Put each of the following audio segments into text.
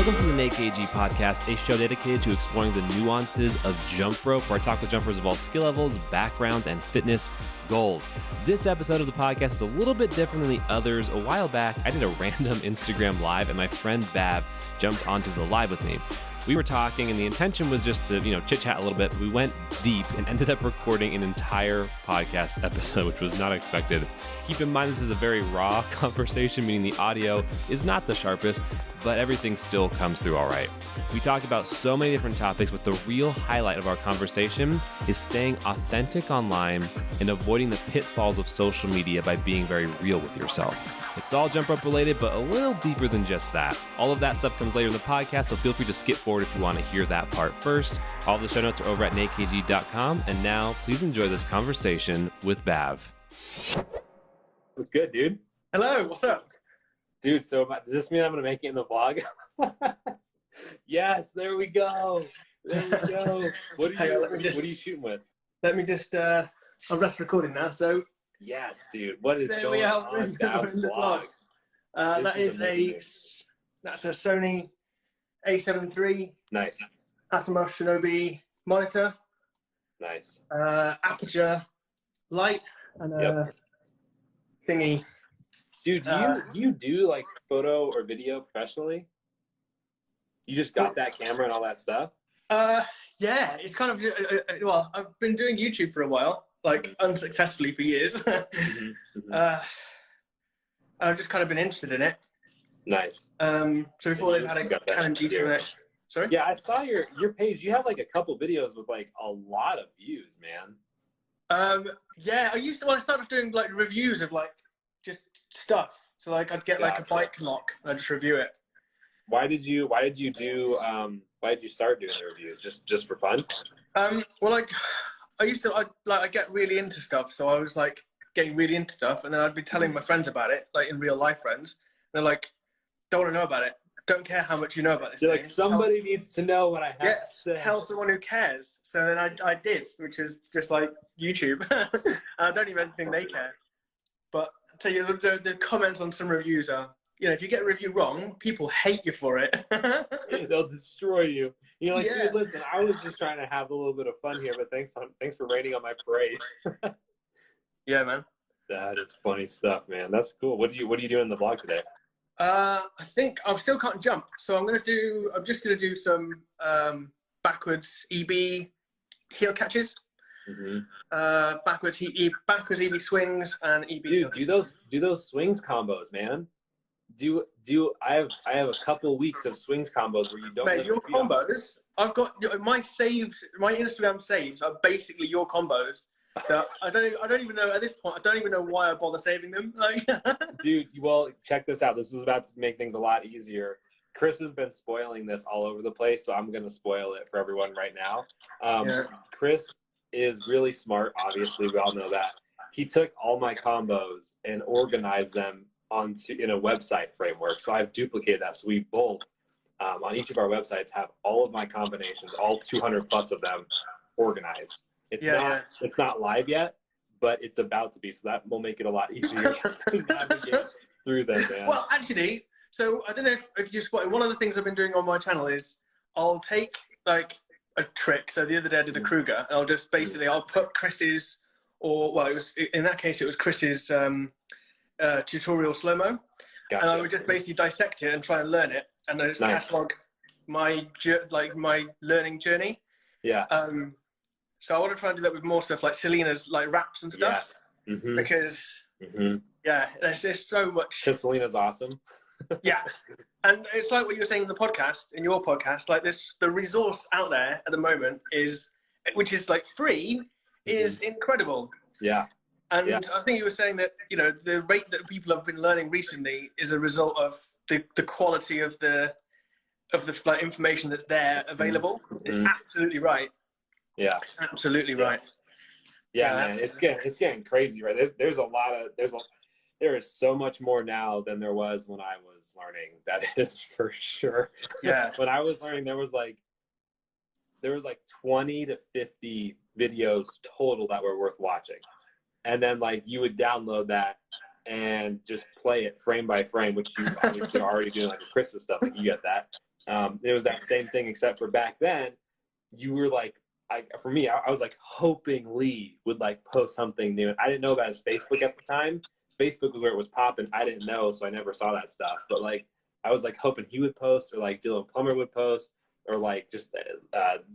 Welcome to the Nate KG podcast, a show dedicated to exploring the nuances of jump rope, where I talk with jumpers of all skill levels, backgrounds, and fitness goals. This episode of the podcast is a little bit different than the others. A while back, I did a random Instagram live, and my friend Bav jumped onto the live with me. We were talking, and the intention was just to, chit-chat a little bit. We went deep and ended up recording an entire podcast episode, which was not expected. Keep in mind, this is a very raw conversation, meaning the audio is not the sharpest, but everything still comes through all right. We talked about so many different topics, but the real highlight of our conversation is staying authentic online and avoiding the pitfalls of social media by being very real with yourself. It's all jump rope related, but a little deeper than just that. All of that stuff comes later in the podcast, so feel free to skip forward if you want to hear that part first. All of the show notes are over at natekg.com. And now, please enjoy this conversation with Bav. What's good, dude? Hello, what's up? Dude, so does this mean I'm going to make it in the vlog? Yes, there we go. There we go. What are you shooting with? Let me just, I'm just recording now, so. Yes, dude. What is there going we are, on that vlog? That's a Sony A7 III. Nice. Atomos Shinobi monitor. Nice. Aperture light and thingy. Dude, do you do like photo or video professionally? You just got that camera and all that stuff? Yeah, it's kind of, well, I've been doing YouTube for a while, like unsuccessfully for years. I've just kind of been interested in it. Nice. So before this, I had a Canon G7X. Sorry? Yeah, I saw your page. You have like a couple videos with like a lot of views, man. Yeah, I started doing like reviews of like just stuff. So like I'd get like a bike knock and I'd just review it. Why did you start doing the reviews? Just for fun? Well, like I get really into stuff, so I was like getting really into stuff, and then I'd be telling my friends about it, like in real life friends. They're like, don't want to know about it. Don't care how much you know about this. You're like, somebody needs to know what I have to say. Tell someone who cares. So then I did, which is just like YouTube. I don't even think they care. But I'll tell you, the comments on some reviews are, if you get a review wrong, people hate you for it. They'll destroy you. You're like, dude, listen, I was just trying to have a little bit of fun here, but thanks for raining on my parade. Yeah, man. That is funny stuff, man. That's cool. What are you doing in the vlog today? I think I still can't jump, so I'm just gonna do some backwards EB heel catches. Backwards EB swings and EB. Dude, do those swings combos, man. I have a couple weeks of swings combos where you don't. Mate, your combos. I've got my saves. My Instagram saves are basically your combos. That I don't even know at this point. I don't even know why I bother saving them. Like, dude, well, check this out. This is about to make things a lot easier. Chris has been spoiling this all over the place, so I'm gonna spoil it for everyone right now. Chris is really smart. Obviously, we all know that. He took all my combos and organized them in a website framework. So I've duplicated that. So we both, on each of our websites, have all of my combinations, all 200 plus of them, organized. It's not live yet, but it's about to be. So that will make it a lot easier to navigate through them, man. Well, actually, so I don't know if you spotted, one of the things I've been doing on my channel is I'll take like a trick. So the other day I did a Kruger, and I'll just basically, I'll put Chris's, in that case, it was Chris's tutorial slow-mo. Gotcha. And I would just basically dissect it and try and learn it, and then just catalog my learning journey. Yeah. So I want to try and do that with more stuff like Selena's like raps and stuff, because there's just so much. Because Selena's awesome. Yeah, and it's like what you were saying in your podcast, like the resource out there at the moment which is like free, is incredible. Yeah. And I think you were saying that, the rate that people have been learning recently is a result of the quality of the like, information that's there available. It's absolutely right. Yeah. Absolutely right. Yeah, man, it's getting crazy, right? There is so much more now than there was when I was learning. That is for sure. Yeah. When I was learning, there was like 20 to 50 videos total that were worth watching. And then like you would download that and just play it frame by frame, which you obviously are already doing like the Chris's stuff, like you get that. It was that same thing, except for back then, you were like, for me, I was like hoping Lee would like post something new. I didn't know about his Facebook at the time. Facebook was where it was popping. I didn't know, so I never saw that stuff. But like, I was like hoping he would post, or like Dylan Plummer would post, or like just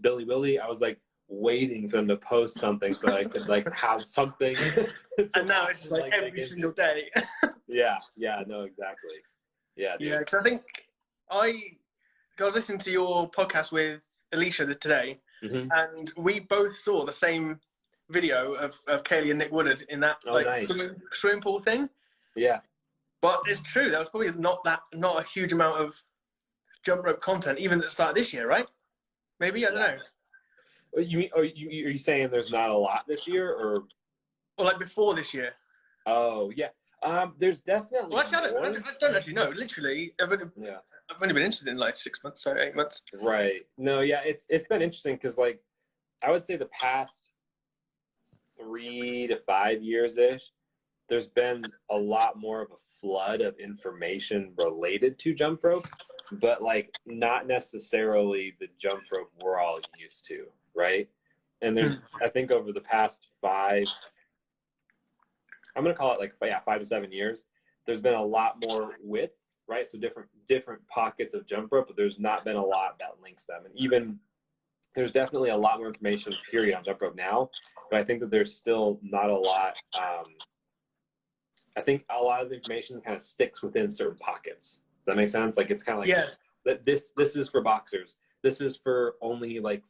Billy Willie. I was like waiting for them to post something so I could like have something. And now it's just like every single day. Yeah, no, exactly. Yeah, dude. Yeah, because I think I was listening to your podcast with Alicia today, and we both saw the same video of Kaylee and Nick Woodard in that nice. swimming pool thing. Yeah. But it's true, there was probably not a huge amount of jump rope content, even at the start of this year, right? Maybe, I don't know. You mean, are you saying there's not a lot this year, or like before this year? Oh yeah, there's definitely. Well, actually, I don't actually know. Literally, I've only been interested in like 6 months, so 8 months. Right. No, yeah, it's been interesting because like I would say the past 3 to 5 years ish, there's been a lot more of a flood of information related to jump rope, but like not necessarily the jump rope we're all used to, right? And there's, I think over the past 5, I'm gonna call it like 5 to 7 years, there's been a lot more width, right? So different pockets of jump rope, but there's not been a lot that links them. And even there's definitely a lot more information period on jump rope now, but I think that there's still not a lot. I think a lot of the information kind of sticks within certain pockets. Does that make sense? Like it's kind of like that. This is for boxers. This is for only like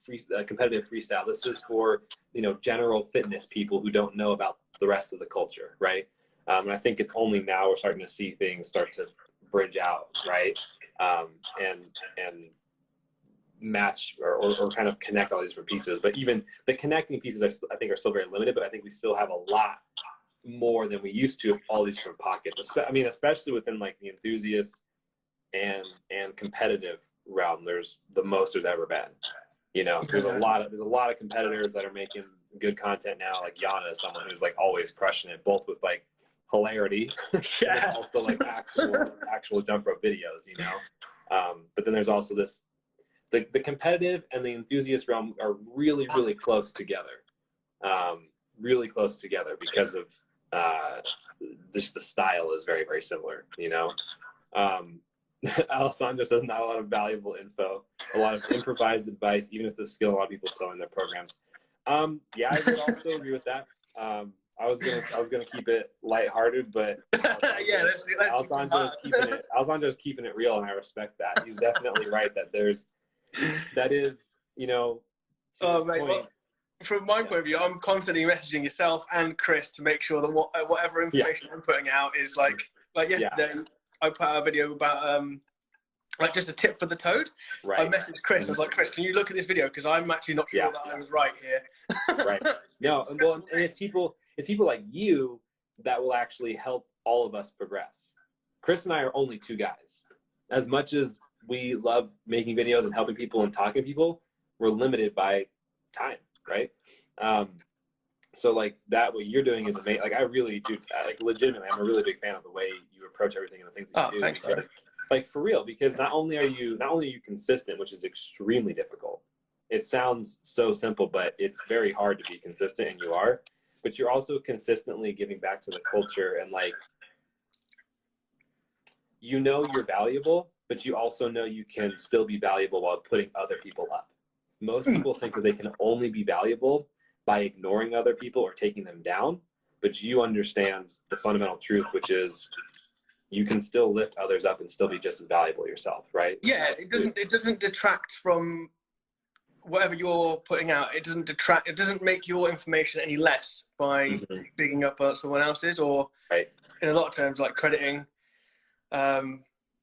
competitive freestyle. This is for general fitness people who don't know about the rest of the culture, right? And I think it's only now we're starting to see things start to bridge out, right? And match or kind of connect all these different pieces. But even the connecting pieces, I think, are still very limited. But I think we still have a lot more than we used to of all these different pockets. I mean, especially within like the enthusiast and competitive realm, there's the most there's ever been. There's a lot of competitors that are making good content now. Like Yana is someone who's like always crushing it, both with like hilarity and also like actual jump rope videos. But then there's also this the competitive and the enthusiast realm are really, really close together. Really close together because of just the style is very, very similar. Alessandro says not a lot of valuable info, a lot of improvised advice, even if the skill a lot of people sell in their programs. Yeah, I would also agree with that. I was gonna keep it lighthearted, but Alessandro's keeping it real, and I respect that. He's definitely right that that is from my point of view, I'm constantly messaging yourself and Chris to make sure that whatever information I'm putting out is like yesterday. I put out a video about like just a tip for the toad. Right. I messaged Chris. I was like, Chris, can you look at this video because I'm actually not sure that I was right here. Right. No, well, and it's people like you that will actually help all of us progress. Chris and I are only 2 guys. As much as we love making videos and helping people and talking to people, we're limited by time, right? So like that, what you're doing is amazing. Like I really do, like legitimately, I'm a really big fan of the way you approach everything and the things that you do. Thanks, because, like for real, because not only are you consistent, which is extremely difficult. It sounds so simple, but it's very hard to be consistent, and you are. But you're also consistently giving back to the culture, and like you're valuable, but you also know you can still be valuable while putting other people up. Most people think that they can only be valuable by ignoring other people or taking them down, but you understand the fundamental truth, which is you can still lift others up and still be just as valuable yourself, right? Yeah, it doesn't detract from whatever you're putting out. It doesn't make your information any less by digging up someone else's, or in a lot of terms like crediting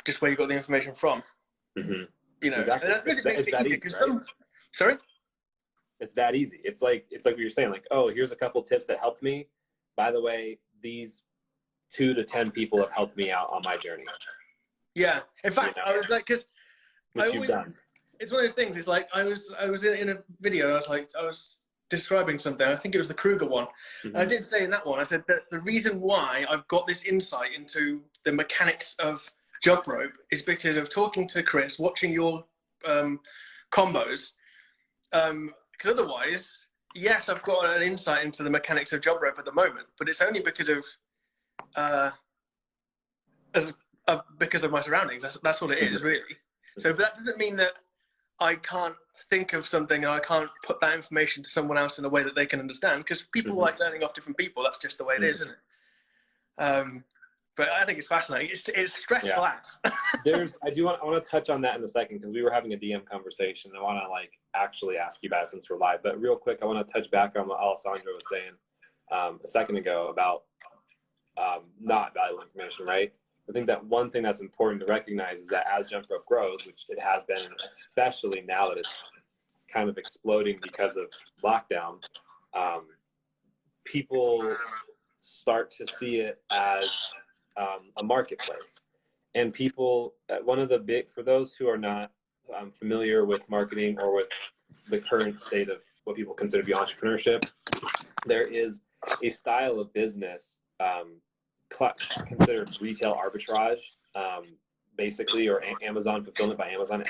just where you got the information from. Exactly. And that really makes it easier because sorry? It's that easy. It's like what you're saying, like, oh, here's a couple tips that helped me. By the way, these 2 to 10 people have helped me out on my journey. Yeah. In fact, I was like, because it's one of those things. It's like I was in a video. I was describing something. I think it was the Kruger one. And I did say in that one, I said that the reason why I've got this insight into the mechanics of jump rope is because of talking to Chris, watching your combos. Because otherwise, yes, I've got an insight into the mechanics of jump rope at the moment, but it's only because of my surroundings. That's all it is, really. So, but that doesn't mean that I can't think of something and I can't put that information to someone else in a way that they can understand, because people like learning off different people. That's just the way it is, isn't it? But I think it's fascinating. It's stressful as. I want to touch on that in a second, because we were having a DM conversation. I want to actually ask you about it since we're live. But real quick, I want to touch back on what Alessandro was saying a second ago about not valuable information, right? I think that one thing that's important to recognize is that as jump rope grows, which it has been, especially now that it's kind of exploding because of lockdown, people start to see it as a marketplace. And people, for those who are not familiar with marketing or with the current state of what people consider to be entrepreneurship, there is a style of business considered retail arbitrage, basically, or Amazon fulfillment by Amazon,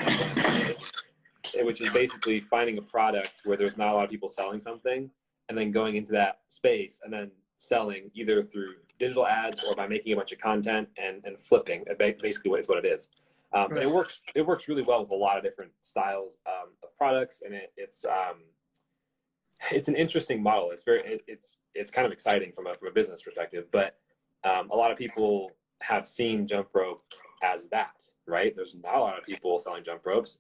which is basically finding a product where there's not a lot of people selling something, and then going into that space and then selling either through digital ads or by making a bunch of content and flipping. Basically, is what it is. But it works really well with a lot of different styles of products, and it's an interesting model. It's kind of exciting from a business perspective, but a lot of people have seen jump rope as that, right? There's not a lot of people selling jump ropes.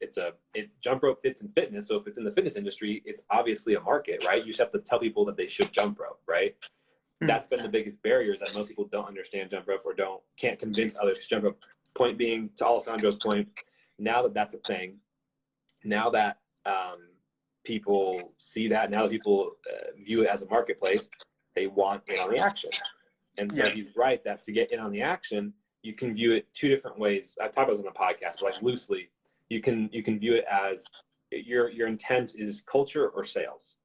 Jump rope fits in fitness, so if it's in the fitness industry, it's obviously a market, right? You just have to tell people that they should jump rope, right? That's been the biggest barrier, is that most people don't understand jump rope or can't convince others to jump rope. Point being, to Alessandro's point, now that that's a thing, now that people see that, now that people view it as a marketplace, they want in on the action. And so he's right that to get in on the action, you can view it two different ways. I talked about this on the podcast, but loosely, you can view it as your intent is culture or sales.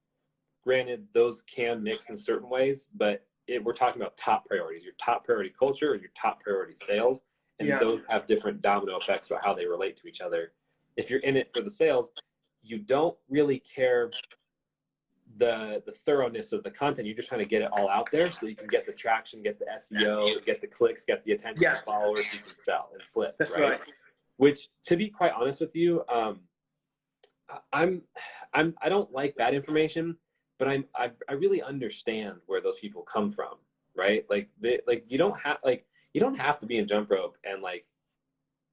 Granted, those can mix in certain ways, but we're talking about top priorities. Your top priority culture or your top priority sales, and those have different domino effects about how they relate to each other. If you're in it for the sales, you don't really care the thoroughness of the content. You're just trying to get it all out there so you can get the traction, get the SEO, get the clicks, get the attention of followers, so you can sell and flip. That's right. Which, to be quite honest with you, I don't like bad information, but I really understand where those people come from, right? You don't have to be in jump rope and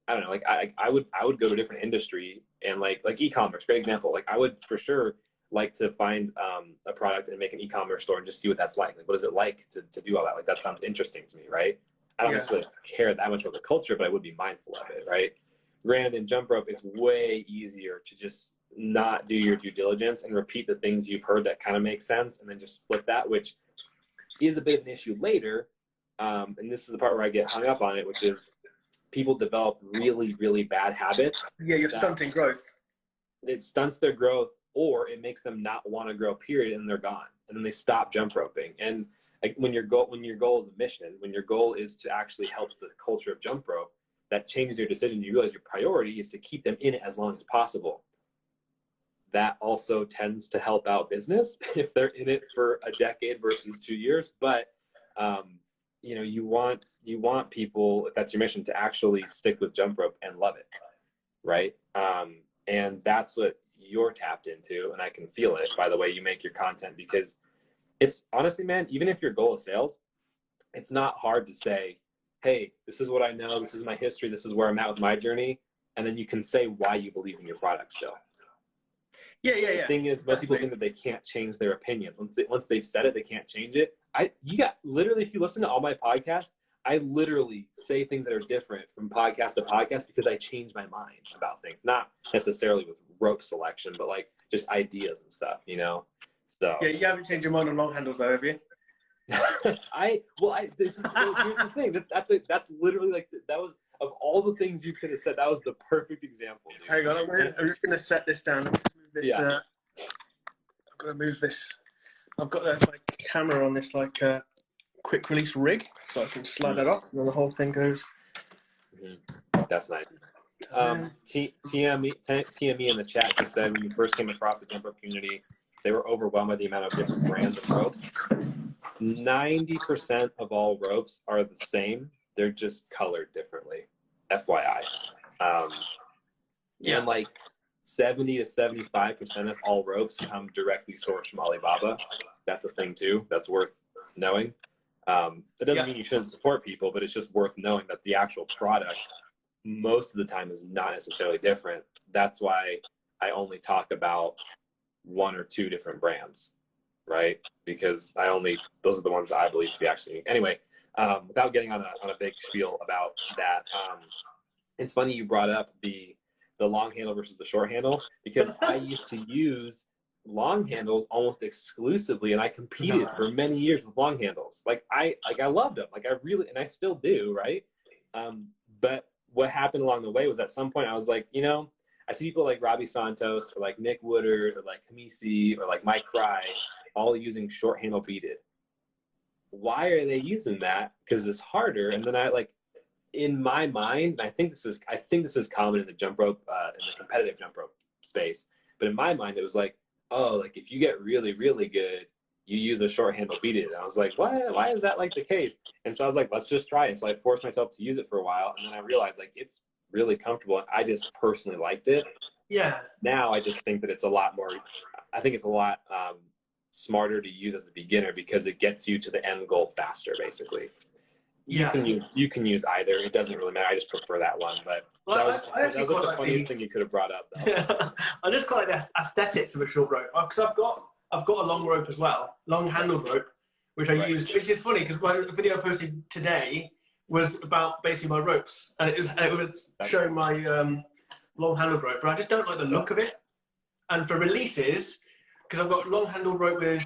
I don't know, I would go to a different industry and like e-commerce, great example. I would for sure like to find a product and make an e-commerce store and just see what that's like. What is it like to do all that? That sounds interesting to me, right? I don't necessarily care that much about the culture, but I would be mindful of it, right? Granted, in jump rope, it's way easier to just not do your due diligence and repeat the things you've heard that kind of make sense and then just flip that, which is a bit of an issue later. And this is the part where I get hung up on it, which is people develop really, really bad habits. Yeah, you're stunting growth. It stunts their growth, or it makes them not want to grow, period, and they're gone. And then they stop jump roping. And when your goal is a mission, when your goal is to actually help the culture of jump rope, that changes your decision. You realize your priority is to keep them in it as long as possible. That also tends to help out business if they're in it for a decade versus 2 years. But you want people, if that's your mission, to actually stick with jump rope and love it, right? And that's what you're tapped into, and I can feel it by the way you make your content, because it's honestly, man, even if your goal is sales, it's not hard to say, hey, this is what I know, this is my history, this is where I'm at with my journey, and then you can say why you believe in your product still. The thing is, most people think that they can't change their opinion. Once they've said it, they can't change it. Literally, if you listen to all my podcasts, I literally say things that are different from podcast to podcast because I change my mind about things. Not necessarily with rope selection, but just ideas and stuff, So yeah, you haven't changed your mind on long handles though, have you? Here's the thing. That's literally that was, of all the things you could have said, that was the perfect example. Dude. Hang on, I'm just gonna set this down. I've got to move this. I've got my camera on this quick release rig, so I can slide that off, and then the whole thing goes. That's nice. TME in the chat just said when you first came across the jump rope community, they were overwhelmed by the amount of different brands of ropes. 90% of all ropes are the same. They're just colored differently. FYI. And like 70 to 75% of all ropes come directly sourced from Alibaba. That's a thing too. That's worth knowing. That doesn't mean you shouldn't support people, but it's just worth knowing that the actual product most of the time is not necessarily different. That's why I only talk about 1 or 2 different brands, right? Because those are the ones that I believe to be actually unique. Anyway, without getting on a big spiel about that, it's funny you brought up the long handle versus the short handle, because I used to use long handles almost exclusively, and I competed for many years with long handles. I loved them, and I still do, right? But what happened along the way was at some point I was like, I see people like Robbie Santos or like Nick Woodard or like Kamisi or like Mike Fry all using short handle beaded. Why are they using that? Because it's harder. And then in my mind, and I think this is common in the jump rope, in the competitive jump rope space, but in my mind it was like, oh, like if you get really, really good, you use a short handle beaded. And I was like, what? Why is that like the case? And so I was like, let's just try it. So I forced myself to use it for a while, and then I realized like it's really comfortable, and I just personally liked it. Yeah. Now I just think that it's a lot more. I think it's a lot smarter to use as a beginner because it gets you to the end goal faster, basically. You can use either. It doesn't really matter. I just prefer that one. But that was the funniest thing you could have brought up, though. Yeah. I just quite like the aesthetics of a short rope, because I've got a long rope as well, long handled rope, which I used. Which is funny because my video I posted today was about basically my ropes, and it was showing my long handled rope, but I just don't like the look of it. And for releases, because I've got long handled rope with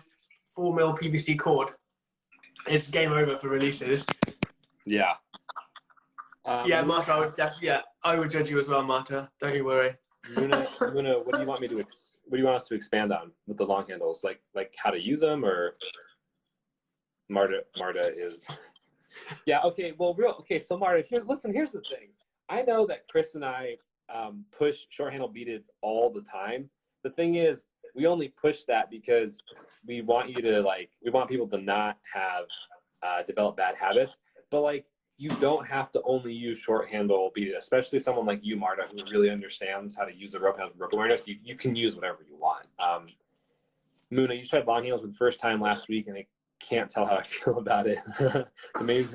4mm PVC cord, it's game over for releases. Yeah. Marta, I would judge you as well, Marta. Don't you worry. Luna, what do you want me to? What do you want us to expand on with the long handles? Like how to use them, or Marta is. Yeah. Okay. Well, so Marta, here's the thing. I know that Chris and I push short handle beaded all the time. The thing is, we only push that because we want people to not have develop bad habits. But you don't have to only use short handle beaded, especially someone like you, Marta, who really understands how to use a rope and has rope awareness. You can use whatever you want. Muna, you tried long handles for the first time last week, and I can't tell how I feel about it. Maybe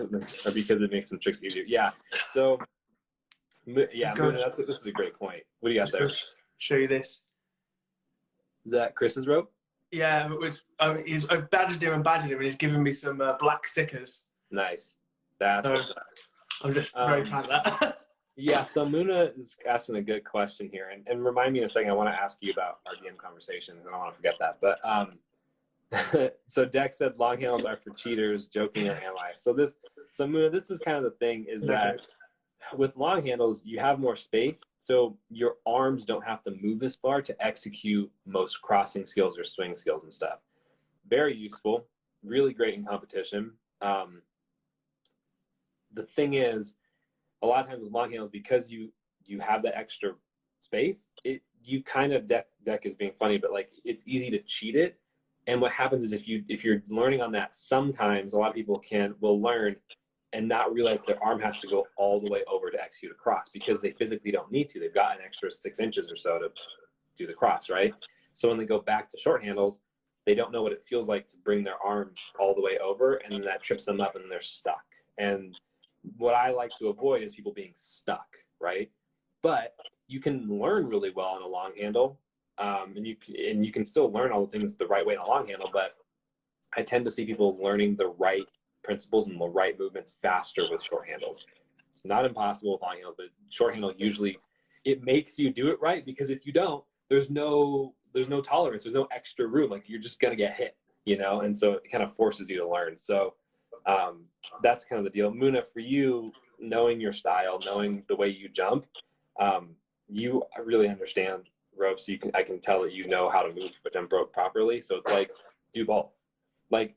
because it makes some tricks easier. Yeah. So, Muna, this is a great point. What do you got there? Show you this. Is that Chris's rope? Yeah, I've badgered him, and he's giving me some black stickers. Nice. I'm just very proud of that. Yeah, so Muna is asking a good question here, and remind me in a second, I want to ask you about our DM conversation, and I don't want to forget that. But so Dex said long handles are for cheaters, joking, or am I? So Muna, this is kind of the thing, is that with long handles, you have more space, so your arms don't have to move as far to execute most crossing skills or swing skills and stuff. Very useful, really great in competition. The thing is, a lot of times with long handles, because you have that extra space, you kind of deck is being funny, but it's easy to cheat it. And what happens is if you're learning on that, sometimes a lot of people will learn and not realize their arm has to go all the way over to execute a cross because they physically don't need to. They've got an extra 6 inches or so to do the cross, right? So when they go back to short handles, they don't know what it feels like to bring their arms all the way over, and then that trips them up and they're stuck. And what I like to avoid is people being stuck, right? But you can learn really well on a long handle, and you can still learn all the things the right way on a long handle, but I tend to see people learning the right principles and the right movements faster with short handles. It's not impossible with long handles, but short handle usually it makes you do it right, because if you don't, there's no tolerance, there's no extra room, you're just gonna get hit, and so it kind of forces you to learn. So that's kind of the deal. Muna, for you, knowing your style, knowing the way you jump, you really understand ropes. I can tell that you know how to move a jump rope properly. So it's do both.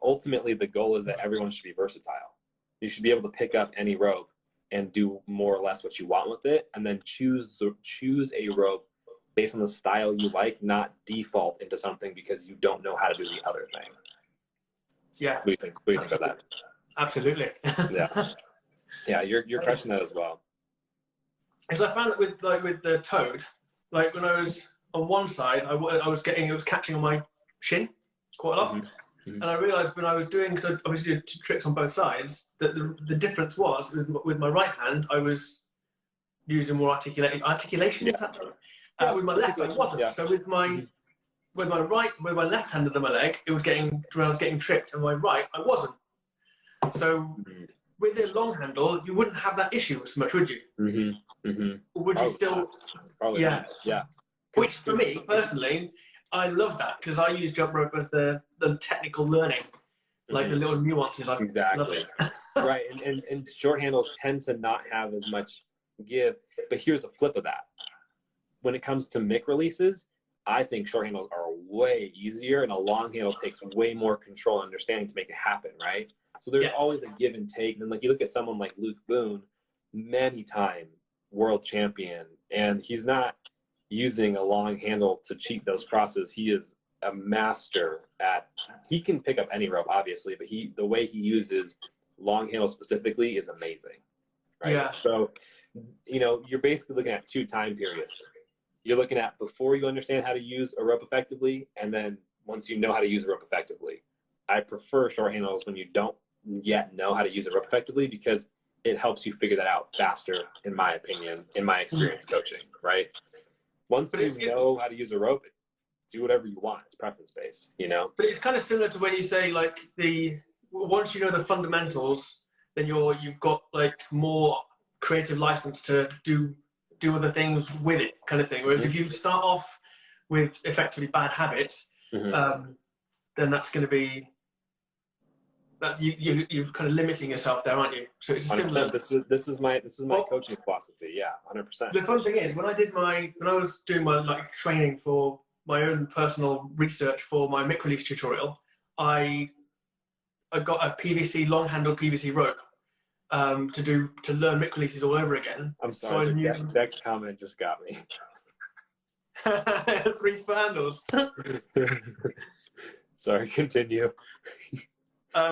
Ultimately, the goal is that everyone should be versatile. You should be able to pick up any rope and do more or less what you want with it, and then choose a rope based on the style you like, not default into something because you don't know how to do the other thing. Yeah. What do you think about that? Absolutely. Yeah, you're crushing that as well. Because I found that with the toad, like when I was on one side, it was catching on my shin quite a lot. And I realized when I was doing, because I obviously did tricks on both sides, that the difference was with my right hand, I was using more articulation. Is that right? With my left, I wasn't. Yeah. So with my left hand under my leg, it was when I was getting tricked, and my right, I wasn't. So with the long handle, you wouldn't have that issue as much, would you? Or would you still? Probably yeah. Yeah. Which for me personally, I love that because I use jump rope as the technical learning, like the little nuances. Exactly. Right, and short handles tend to not have as much give, but here's a flip of that. When it comes to mic releases, I think short handles are way easier, and a long handle takes way more control and understanding to make it happen, right? So there's always a give and take. And like you look at someone like Luke Boone, many time world champion, and he's not using a long handle to cheat those crosses. He is a master he can pick up any rope, obviously, but the way he uses long handle specifically is amazing. Right? Yeah. So, you're basically looking at 2 time periods. You're looking at before you understand how to use a rope effectively, and then once you know how to use a rope effectively. I prefer short handles when you don't yet know how to use a rope effectively, because it helps you figure that out faster, in my opinion, in my experience coaching, right? Once you know how to use a rope, do whatever you want. It's preference based, But it's kind of similar to when you say like once you know the fundamentals, then you've got like more creative license to do other things with it, kind of thing. Whereas if you start off with effectively bad habits, then that's going to be that you're kind of limiting yourself there, aren't you? So it's a similar. This is my coaching philosophy. Yeah, 100%. The fun thing is when I was doing my like training for my own personal research for my mic release tutorial, I got a PVC long handle PVC rope to learn mic releases all over again. I'm sorry, the next comment just got me. 3 handles. Sorry, continue.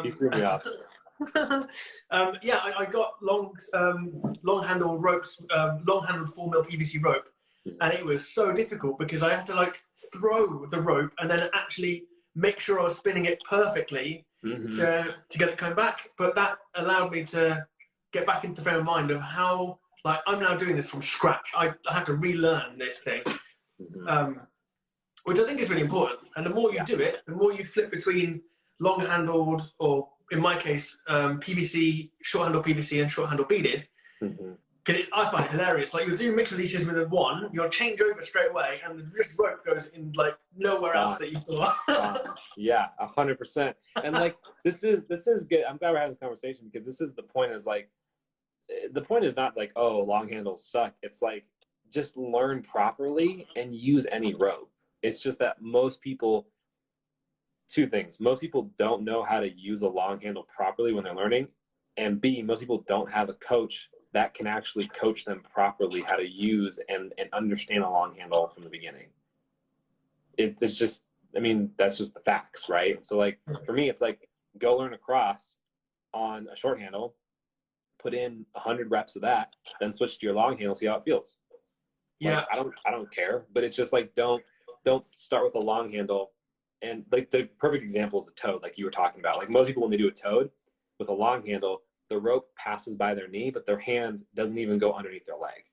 You threw me off. I got long handle ropes, long handled 4mm PVC rope, and it was so difficult because I had to like throw the rope and then actually make sure I was spinning it perfectly to get it coming back. But that allowed me to get back into the frame of mind of how like I'm now doing this from scratch. I have to relearn this thing, which I think is really important. And the more you do it, the more you flip between long-handled, or in my case, PVC, short-handle PVC and short-handle beaded. Because I find it hilarious. Like you'll do mixed releases with one, you'll change over straight away, and the rope goes in like nowhere else that you thought. Yeah, 100%. And like this is good. I'm glad we're having this conversation, because this is the point. Is like the point is not like, oh, long handles suck. It's like just learn properly and use any rope. It's just that most people. 2 things. Most people don't know how to use a long handle properly when they're learning, and B, most people don't have a coach that can actually coach them properly how to use and understand a long handle from the beginning. It's just, that's just the facts, right? So like for me, it's like go learn a cross on a short handle, put in 100 reps of that, then switch to your long handle, see how it feels. Yeah, like, I don't care, but it's just like don't start with a long handle. And like the perfect example is the toad, like you were talking about. Like most people, when they do a toad with a long handle, the rope passes by their knee, but their hand doesn't even go underneath their leg.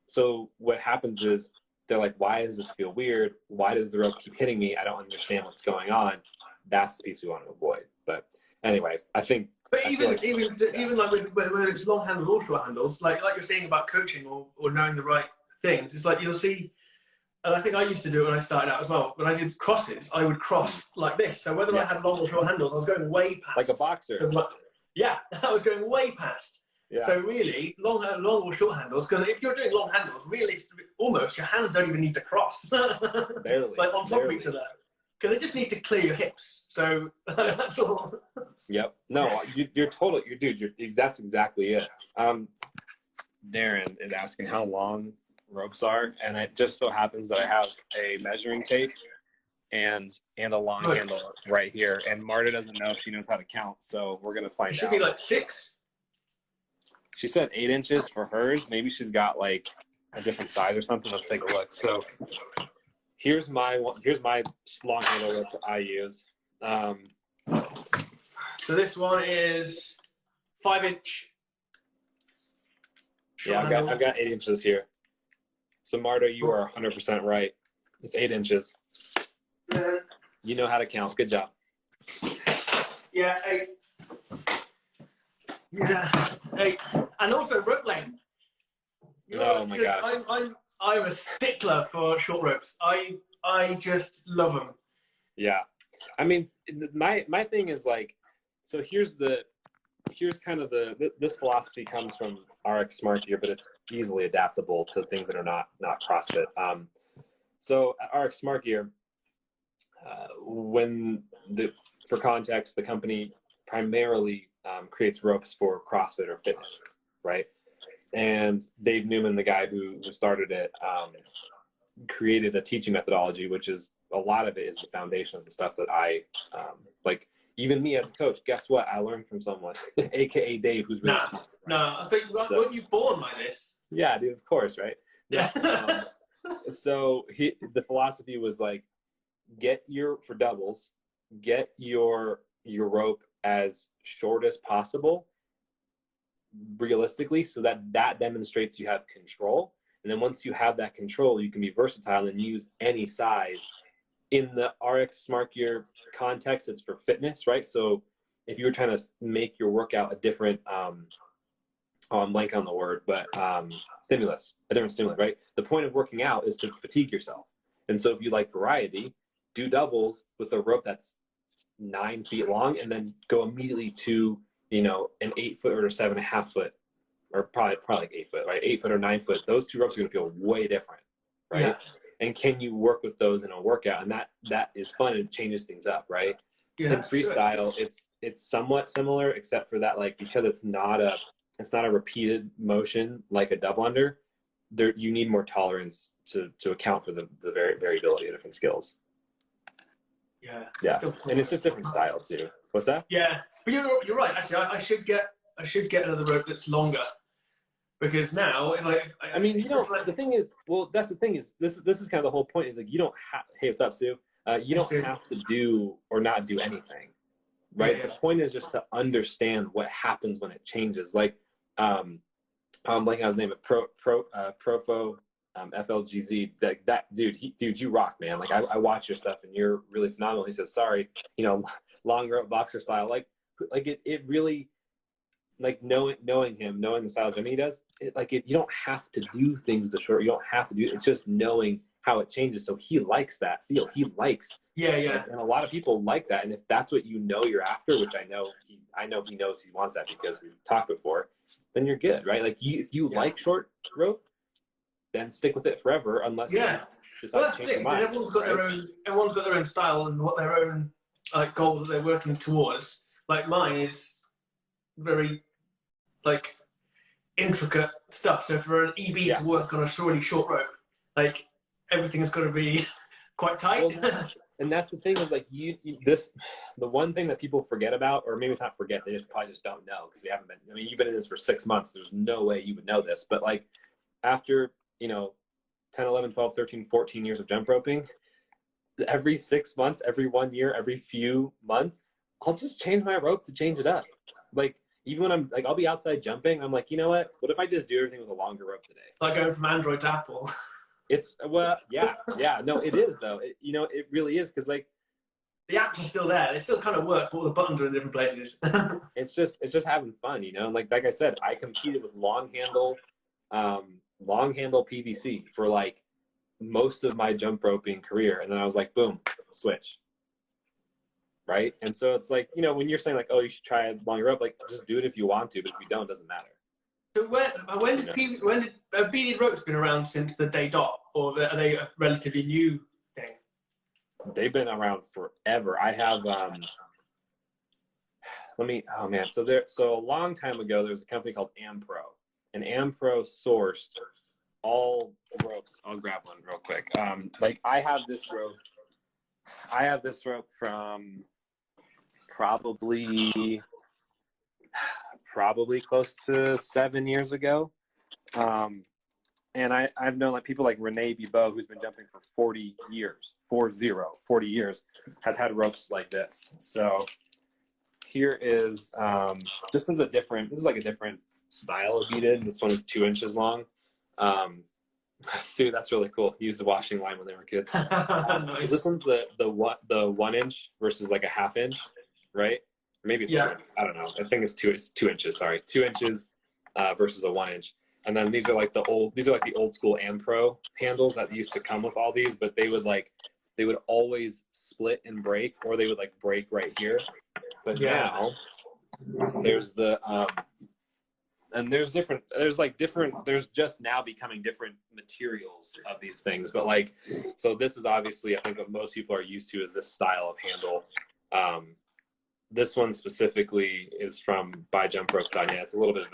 So what happens is they're like, why does this feel weird? Why does the rope keep hitting me? I don't understand what's going on. That's the piece we want to avoid. But anyway, I think. But even like whether it's long handles or short handles, like you're saying about coaching or knowing the right things, it's like you'll see. And I think I used to do it when I started out as well. When I did crosses, I would cross like this. So whether I had long or short handles, I was going way past. Like a boxer. Yeah, I was going way past. Yeah. So really, long or short handles, because if you're doing long handles, really, almost your hands don't even need to cross. Barely. Like on top of each other. because they just need to clear your hips. So that's all. Yep. No, that's exactly it. Darren is asking how long ropes are, and it just so happens that I have a measuring tape and a long handle right here. And Marta doesn't know if she knows how to count, so we're gonna find out. It should be like 6. She said 8 inches for hers. Maybe she's got like a different size or something. Let's take a look. So here's my long handle rope that I use. So this one is 5-inch. Yeah, I've got 8 inches here. So Marta, you are 100% right. It's 8 inches. You know how to count. Good job. Yeah, 8. Yeah, 8. And also rope length. Oh my gosh. I'm a stickler for short ropes. I just love them. Yeah. I mean, my thing is like, so here's kind of this philosophy comes from RX Smart Gear, but it's easily adaptable to things that are not CrossFit. So at RX Smart Gear, for context, the company primarily creates ropes for CrossFit or fitness, right? And Dave Newman, the guy who started it, created a teaching methodology, which is a lot of it is the foundation of the stuff that I like. Even me as a coach, guess what? I learned from someone, aka Dave, who's really smart. Right? No, I think weren't you born like this? Yeah, dude, of course, right? Yeah. So the philosophy was like, for doubles, get your rope as short as possible, realistically, so that demonstrates you have control. And then once you have that control, you can be versatile and use any size. In the RX Smart Gear context, it's for fitness, right? So if you were trying to make your workout a different, I'm blanking on the word, but a different stimulant, right? The point of working out is to fatigue yourself. And so if you like variety, do doubles with a rope that's 9 feet long, and then go immediately to, an 8 foot or a 7.5 foot, or probably like 8 foot, right? 8 foot or 9 foot. Those two ropes are going to feel way different, right? Yeah. And can you work with those in a workout? And that is fun and changes things up, right? Yeah, in freestyle, sure. It's somewhat similar, except for that, like, because it's not a repeated motion like a double under. You need more tolerance to account for the variability of different skills. Yeah. And it's just different style too. What's that? Yeah, but you're right. Actually, I should get another rope that's longer. Because now, like, I mean, the thing is, that's the thing is, this is kind of the whole point is like, you don't have, hey, what's up, Sue? You don't have to do or not do anything, right? Yeah. The point is just to understand what happens when it changes. Like, I'm blanking on his name, Profo, FLGZ, that dude, you rock, man. Like, I watch your stuff and you're really phenomenal. He says, sorry, long rope boxer style. Like it really, like knowing him, knowing the style of gym he does, you don't have to do things the short. You don't have to do. It's just knowing how it changes. So he likes that feel. He likes. Yeah. And a lot of people like that. And if that's what you're after, which I know he knows he wants that because we've talked before, then you're good, right? Like if you like short rope, then stick with it forever, unless you decide to change your mind. Everyone's got their own style and what their own goals that they're working towards. Like mine is very intricate stuff. So for an EB to work on a really short rope, like everything has got to be quite tight. Well, and that's the thing is like the one thing that people forget about, or maybe it's not forget, they probably just don't know because they haven't been. I mean, you've been in this for 6 months. There's no way you would know this, but like after 10, 11, 12, 13, 14 years of jump roping, every 6 months, every 1 year, every few months, I'll just change my rope to change it up. Like, even when I'm like, I'll be outside jumping, I'm like, you know what if I just do everything with a longer rope today? It's like going from Android to Apple. It's, no, it is though. It really is, because like, the apps are still there. They still kind of work, but all the buttons are in different places. it's just having fun, and like I said, I competed with long handle PVC for like most of my jump roping career, and then I was like, boom, switch, right? And so it's like, when you're saying like, oh, you should try a longer rope, like just do it if you want to, but if you don't, it doesn't matter. So when did beaded ropes been around since the day dot, or are they a relatively new thing? they've been around forever. I have so a long time ago there was a company called Ampro, and Ampro sourced all ropes. I'll grab one real quick. Like I have this rope from probably close to 7 years ago. And I've known like people like Renee Bibeau, who's been jumping for 40 years, 40 years, has had ropes like this. So here is, this is like a different style of beaded. This one is 2 inches long. See, that's really cool. He used the washing line when they were kids. Nice. This one's the 1 inch versus like a 1/2 inch, right? Or maybe it's I don't know. I think it's 2 inches. Sorry, 2 inches versus a 1 inch. And then these are like the old school Ampro handles that used to come with all these, but they would always split and break, or they would like break right here. But now there's there's just now becoming different materials of these things. But like, so this is obviously, I think what most people are used to is this style of handle. This one specifically is from buyjumprope.net. It's a little bit of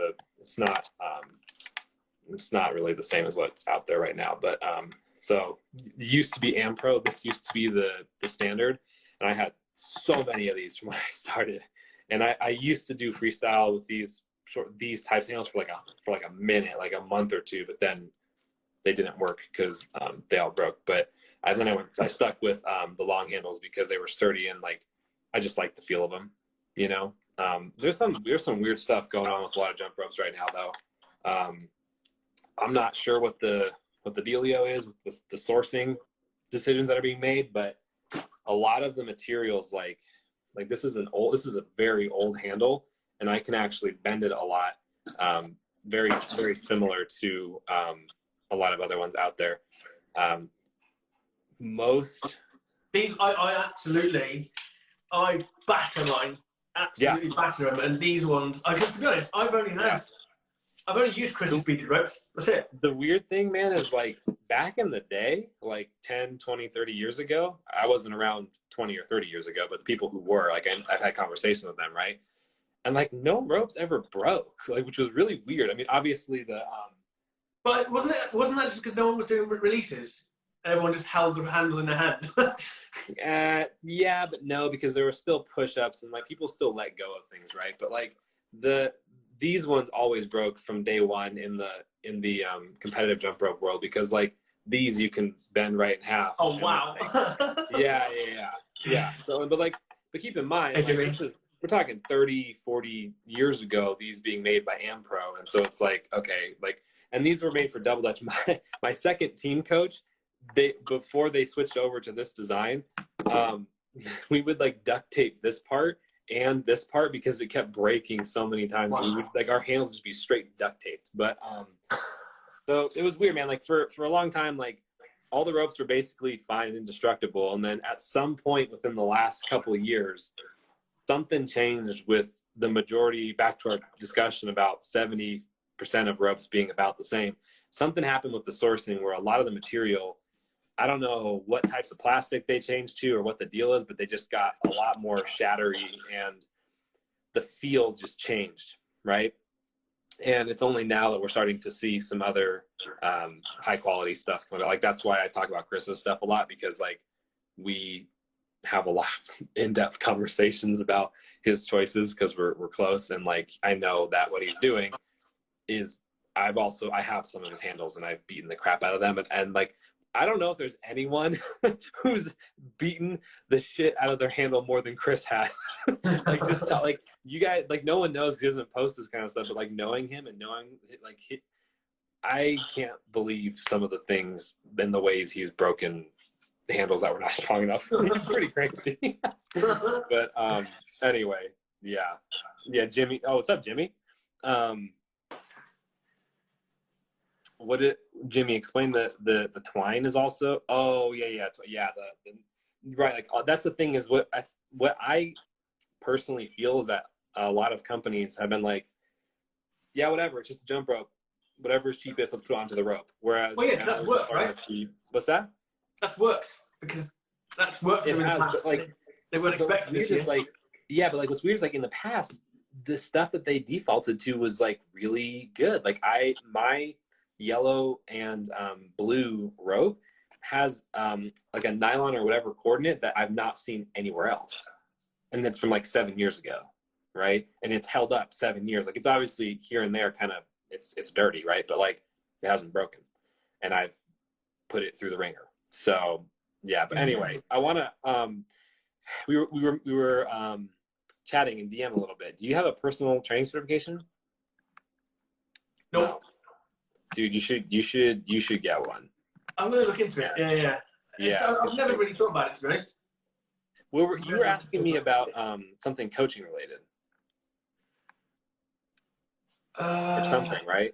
it's not really the same as what's out there right now, but so it used to be Ampro. This used to be the standard, and I had so many of these from when I started. And I used to do freestyle with these types of handles for like a minute, like a month or two, but then they didn't work because they all broke. But I stuck with the long handles because they were sturdy, and like I just like the feel of them, you know. There's some weird stuff going on with a lot of jump ropes right now, though. I'm not sure what the dealio is with the sourcing decisions that are being made, but a lot of the materials, like this is a very old handle, and I can actually bend it a lot, very very similar to a lot of other ones out there. Most these I batter mine, absolutely batter them, and these ones, to be honest, I've only used Chris's beaded ropes. That's it. The weird thing, man, is like back in the day, like 10, 20, 30 years ago, I wasn't around 20 or 30 years ago, but the people who were, like, I've had conversations with them, right? And like no ropes ever broke, like, which was really weird. I mean, obviously but wasn't that just because no one was doing releases? Everyone just held the handle in their hand. Yeah, but no, because there were still push-ups, and like people still let go of things, right? But like these ones always broke from day one in the competitive jump rope world, because like these you can bend right in half. Oh wow! Yeah. So, but keep in mind, we're talking 30, 40 years ago. These being made by Ampro, and so it's like, okay, like, and these were made for double dutch. My second team coach, before they switched over to this design, we would like duct tape this part and this part because it kept breaking so many times. Wow. We would, like, our handles would just be straight duct taped. But so it was weird, man. Like for a long time, like all the ropes were basically fine and indestructible. And then at some point within the last couple of years, something changed with the majority, back to our discussion about 70% of ropes being about the same. Something happened with the sourcing where a lot of the material, I don't know what types of plastic they changed to or what the deal is, but they just got a lot more shattery, and the feel just changed, right? And it's only now that we're starting to see some other high quality stuff coming out. Like that's why I talk about Chris's stuff a lot, because like we have a lot of in-depth conversations about his choices because we're close, and like I know that what he's doing is I have some of his handles and I've beaten the crap out of them, and like I don't know if there's anyone who's beaten the shit out of their handle more than Chris has. Like just like you guys, like no one knows, 'cause he doesn't post this kind of stuff, but like knowing him and knowing like I can't believe some of the things and the ways he's broken handles that were not strong enough. It's pretty crazy. But anyway, yeah, Jimmy. Oh, what's up, Jimmy? Jimmy, explain the twine is also. Oh yeah. The right. Like that's the thing, is what I personally feel is that a lot of companies have been like, yeah, whatever, it's just a jump rope, whatever is cheapest, let's put it onto the rope. Whereas, well, yeah, that's worked, right? What's that? That's worked because that's worked for them in the past. Like, they weren't expecting this year. Like, yeah, but like what's weird is like in the past, the stuff that they defaulted to was like really good. Like my yellow and blue rope has like a nylon or whatever coordinate that I've not seen anywhere else, and that's from like 7 years ago, right? And it's held up 7 years. Like it's obviously here and there kind of it's dirty, right? But like it hasn't broken, and I've put it through the ringer. So yeah, but anyway, I want to we were chatting in DM a little bit. Do you have a personal training certification? Nope. No. Dude, you should get one. I'm gonna look into it. Yeah. I've never really thought about it, to be honest. Well, you were asking me about something coaching related, or something, right?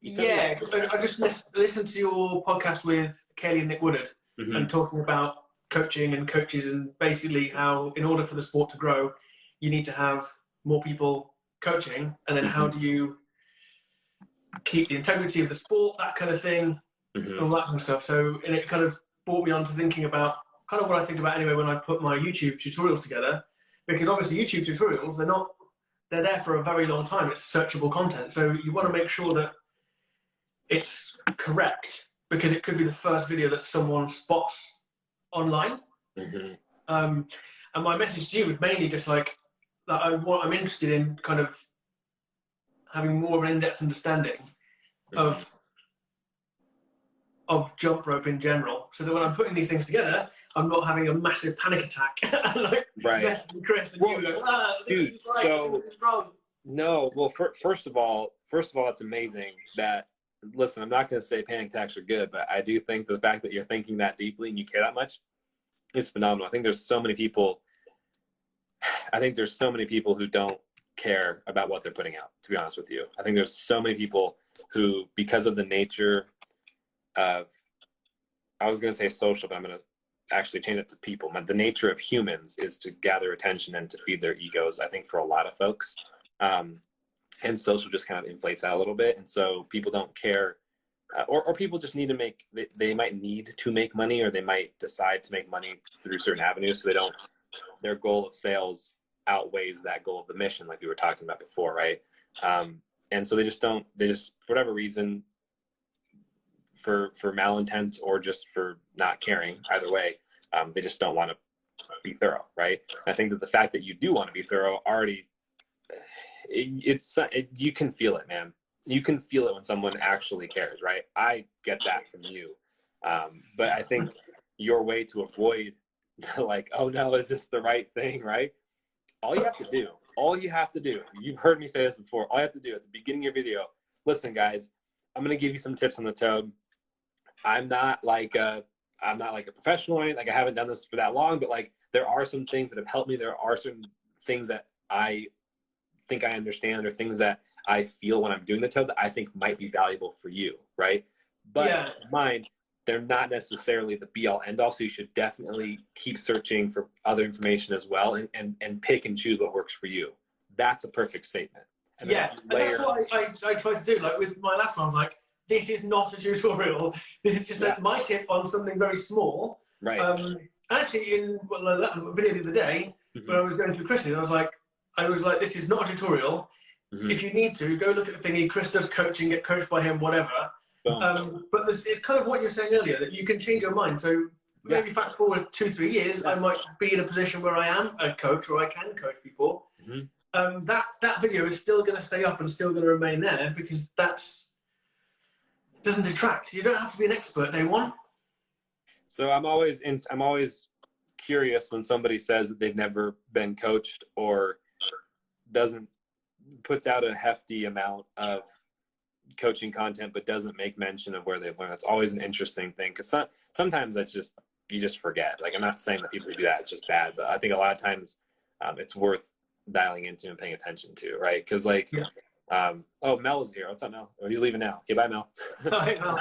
Yeah, I just listened to your podcast with Kelly and Nick Woodard, and talking about coaching and coaches, and basically how in order for the sport to grow, you need to have more people coaching, and then how do you keep the integrity of the sport, that kind of thing, and all that kind of stuff. So, and it kind of brought me on to thinking about kind of what I think about anyway when I put my YouTube tutorials together, because obviously YouTube tutorials, they're there for a very long time. It's searchable content. So you want to make sure that it's correct, because it could be the first video that someone spots online. And my message to you was mainly just like that I'm interested in kind of having more of an in-depth understanding of jump rope in general, so that when I'm putting these things together, I'm not having a massive panic attack and like messaging Chris and you go, this is right, so this is wrong. No, well, first of all, it's amazing that. Listen, I'm not going to say panic attacks are good, but I do think the fact that you're thinking that deeply and you care that much is phenomenal. I think there's so many people who don't care about what they're putting out, to be honest with you. I think there's so many people who, because of the nature of, I was going to say social, but I'm going to actually change it to people. The nature of humans is to gather attention and to feed their egos, I think, for a lot of folks. And social just kind of inflates that a little bit. And so people don't care, or people just need to they might need to make money, or they might decide to make money through certain avenues. So their goal of sales outweighs that goal of the mission, like we were talking about before, right? And so they just, for whatever reason, for malintent or just for not caring, either way, they just don't want to be thorough, right? And I think that the fact that you do want to be thorough already, you can feel it, man. You can feel it when someone actually cares, right? I get that from you. But I think your way to avoid like, oh no, is this the right thing, right? All you have to do, you've heard me say this before, all you have to do at the beginning of your video, listen guys, I'm going to give you some tips on the toad. I'm not like a professional or anything. Like I haven't done this for that long, but like there are some things that have helped me. There are certain things that I think I understand, or things that I feel when I'm doing the toad that I think might be valuable for you, right? But mind, they're not necessarily the be all end all. So you should definitely keep searching for other information as well, and pick and choose what works for you. That's a perfect statement. And and that's what I tried to do. Like with my last one, I was like, this is not a tutorial. This is just my tip on something very small. Right. Actually, in a video the other day, when I was going through Chris's, I was like, this is not a tutorial. If you need to, go look at the thingy. Chris does coaching, get coached by him, whatever. But it's kind of what you're saying earlier, that you can change your mind. So maybe fast forward 2-3 years, I might be in a position where I am a coach, or I can coach people. That video is still going to stay up and still going to remain there, because doesn't detract. You don't have to be an expert day one. So I'm always curious when somebody says that they've never been coached, or puts out a hefty amount of coaching content but doesn't make mention of where they've learned. That's always an interesting thing, because sometimes you just forget. Like, I'm not saying that people who do that, it's just bad, but I think a lot of times it's worth dialing into and paying attention to, right? Because oh, Mel is here. What's up, Mel? Oh, he's leaving now. Okay, bye, Mel. Hi, Mel.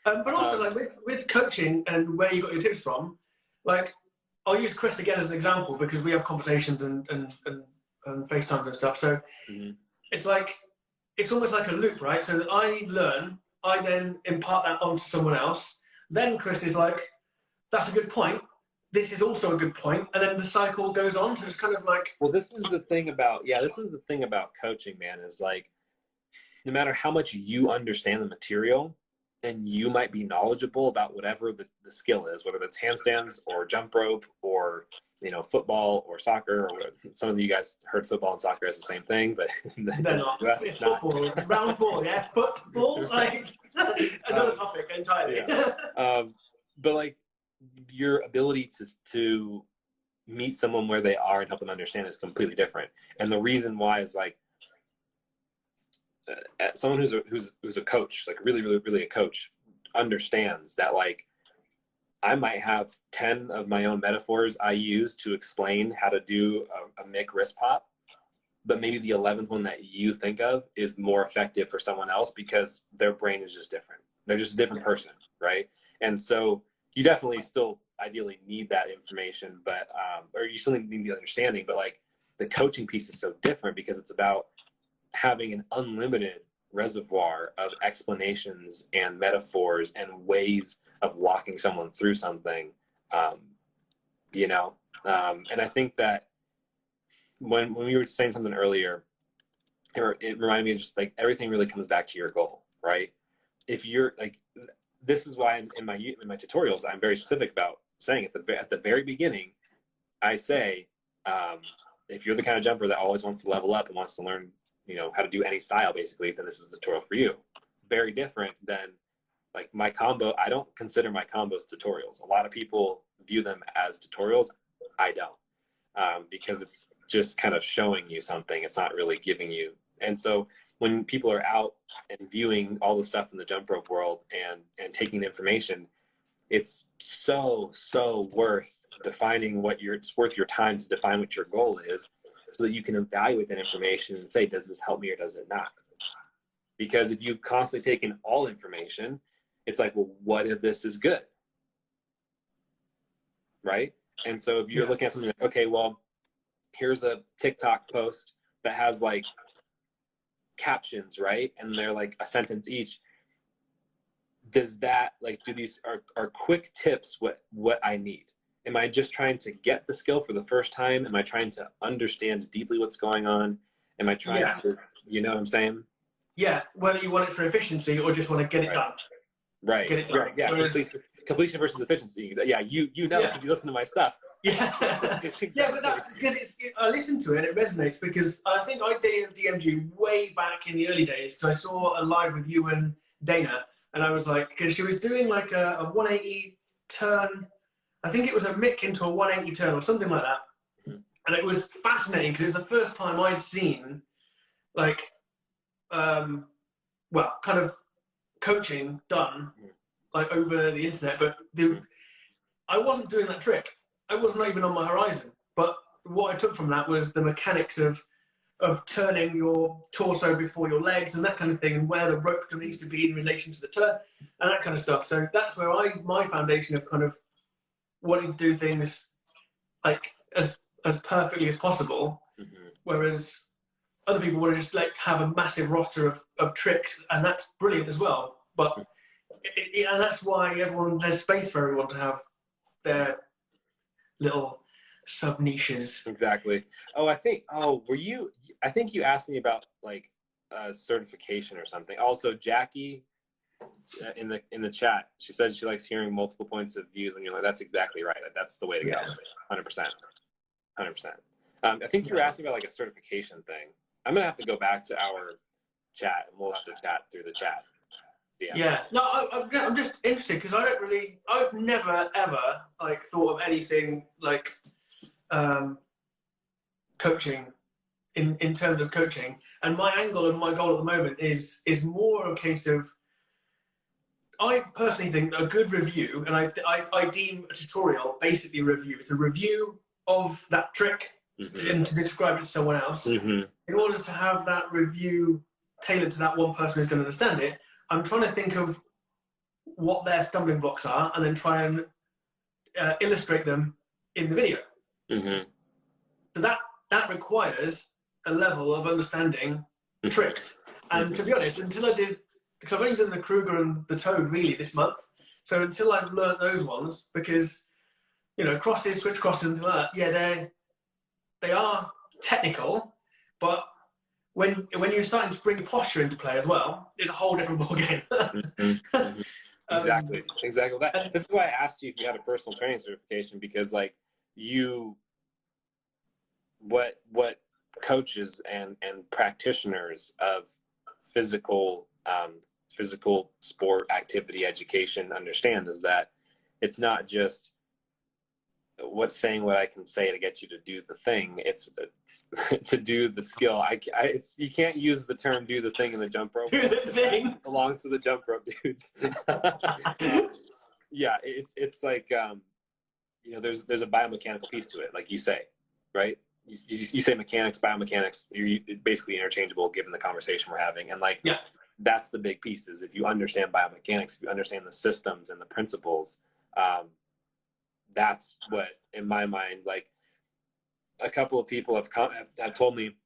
But also, like with coaching and where you got your tips from, like I'll use Chris again as an example, because we have conversations and FaceTimes and stuff. So it's almost like a loop, right? So that I learn, I then impart that onto someone else. Then Chris is like, that's a good point. This is also a good point. And then the cycle goes on. So it's kind of like, well, this is the thing about coaching, man, is like, no matter how much you understand the material, and you might be knowledgeable about whatever the skill is, whether it's handstands or jump rope or, you know, football or soccer, or some of you guys heard football and soccer as the same thing, but they're not. It's football, round ball, yeah, football, like another topic entirely. Yeah. But like, your ability to meet someone where they are and help them understand is completely different. And the reason why is like, someone who's a coach, like really a coach, understands that like, I might have 10 of my own metaphors I use to explain how to do a Mick wrist pop, but maybe the 11th one that you think of is more effective for someone else because their brain is just different. They're just a different person, right? And so you definitely still ideally need that information, but or you still need the understanding, but like, the coaching piece is so different because it's about having an unlimited reservoir of explanations and metaphors and ways of walking someone through something, you know? And I think that when we were saying something earlier, it reminded me of just like, everything really comes back to your goal, right? If you're like, this is why in my tutorials, I'm very specific about saying at the very beginning, I say, if you're the kind of jumper that always wants to level up and wants to learn, you know, how to do any style, basically, then this is the tutorial for you. Very different than like my combo. I don't consider my combos tutorials. A lot of people view them as tutorials. I don't, because it's just kind of showing you something. It's not really giving you. And so when people are out and viewing all the stuff in the jump rope world and taking information, it's so worth defining it's worth your time to define what your goal is, so that you can evaluate that information and say, does this help me or does it not? Because if you constantly take in all information, it's like, well, what if this is good? Right? And so if you're looking at something like, okay, well, here's a TikTok post that has like captions, right? And they're like a sentence each. Does that, like, do these are quick tips what I need? Am I just trying to get the skill for the first time? Am I trying to understand deeply what's going on? Am I trying to, you know what I'm saying? Yeah, whether you want it for efficiency or just want to get it done. Right. Get it done. Right. Yeah. Completion versus efficiency. Yeah. You know, because you listen to my stuff. Yeah. Exactly. Yeah, but that's because I listened to it and it resonates, because I think I DM'd you way back in the early days, because I saw a live with you and Dana, and I was like, because she was doing like a 180 turn. I think it was a Mick into a 180 turn or something like that. Mm-hmm. And it was fascinating because it was the first time I'd seen like, kind of coaching done like over the internet, but I wasn't doing that trick. I wasn't even on my horizon. But what I took from that was the mechanics of turning your torso before your legs and that kind of thing, and where the rope needs to be in relation to the turn and that kind of stuff. So that's where my foundation of kind of wanting to do things like as perfectly as possible, whereas other people want to just like have a massive roster of tricks, and that's brilliant as well. But and that's why there's space for everyone to have their little sub niches. Exactly. I think you asked me about like certification or something. Also, Jackie in the chat, she said she likes hearing multiple points of views when you're like, that's exactly right. That's the way to go. 100%. I think you were asking about like a certification thing. I'm gonna have to go back to our chat and we'll have to chat through the chat. Yeah. No, I'm just interested because I've never ever like thought of anything like coaching in terms of coaching, and my angle and my goal at the moment is more a case of, I personally think a good review, and I deem a tutorial basically a review. It's a review of that trick and to describe it to someone else. In order to have that review tailored to that one person who's going to understand it, I'm trying to think of what their stumbling blocks are and then try and illustrate them in the video. So that requires a level of understanding tricks. And to be honest, until I did, because I've only done the Kruger and the Toad really this month, So until I've learned those ones, because, you know, crosses, switch crosses, and things like that, yeah, they are technical, but when you're starting to bring posture into play as well, it's a whole different ballgame. Exactly. This is why I asked you if you had a personal training certification, because like what coaches and practitioners of physical sport activity education understand is that it's not just saying what I can say to get you to do the thing. It's to do the skill. You can't use the term "do the thing" in the jump rope. Do the thing. It belongs to the jump rope dudes. Yeah, it's like you know, there's a biomechanical piece to it, like you say, right? You say mechanics, biomechanics. You're basically interchangeable given the conversation we're having, and like that's the big piece. Is if you understand biomechanics, if you understand the systems and the principles, that's what, in my mind, like a couple of people have told me,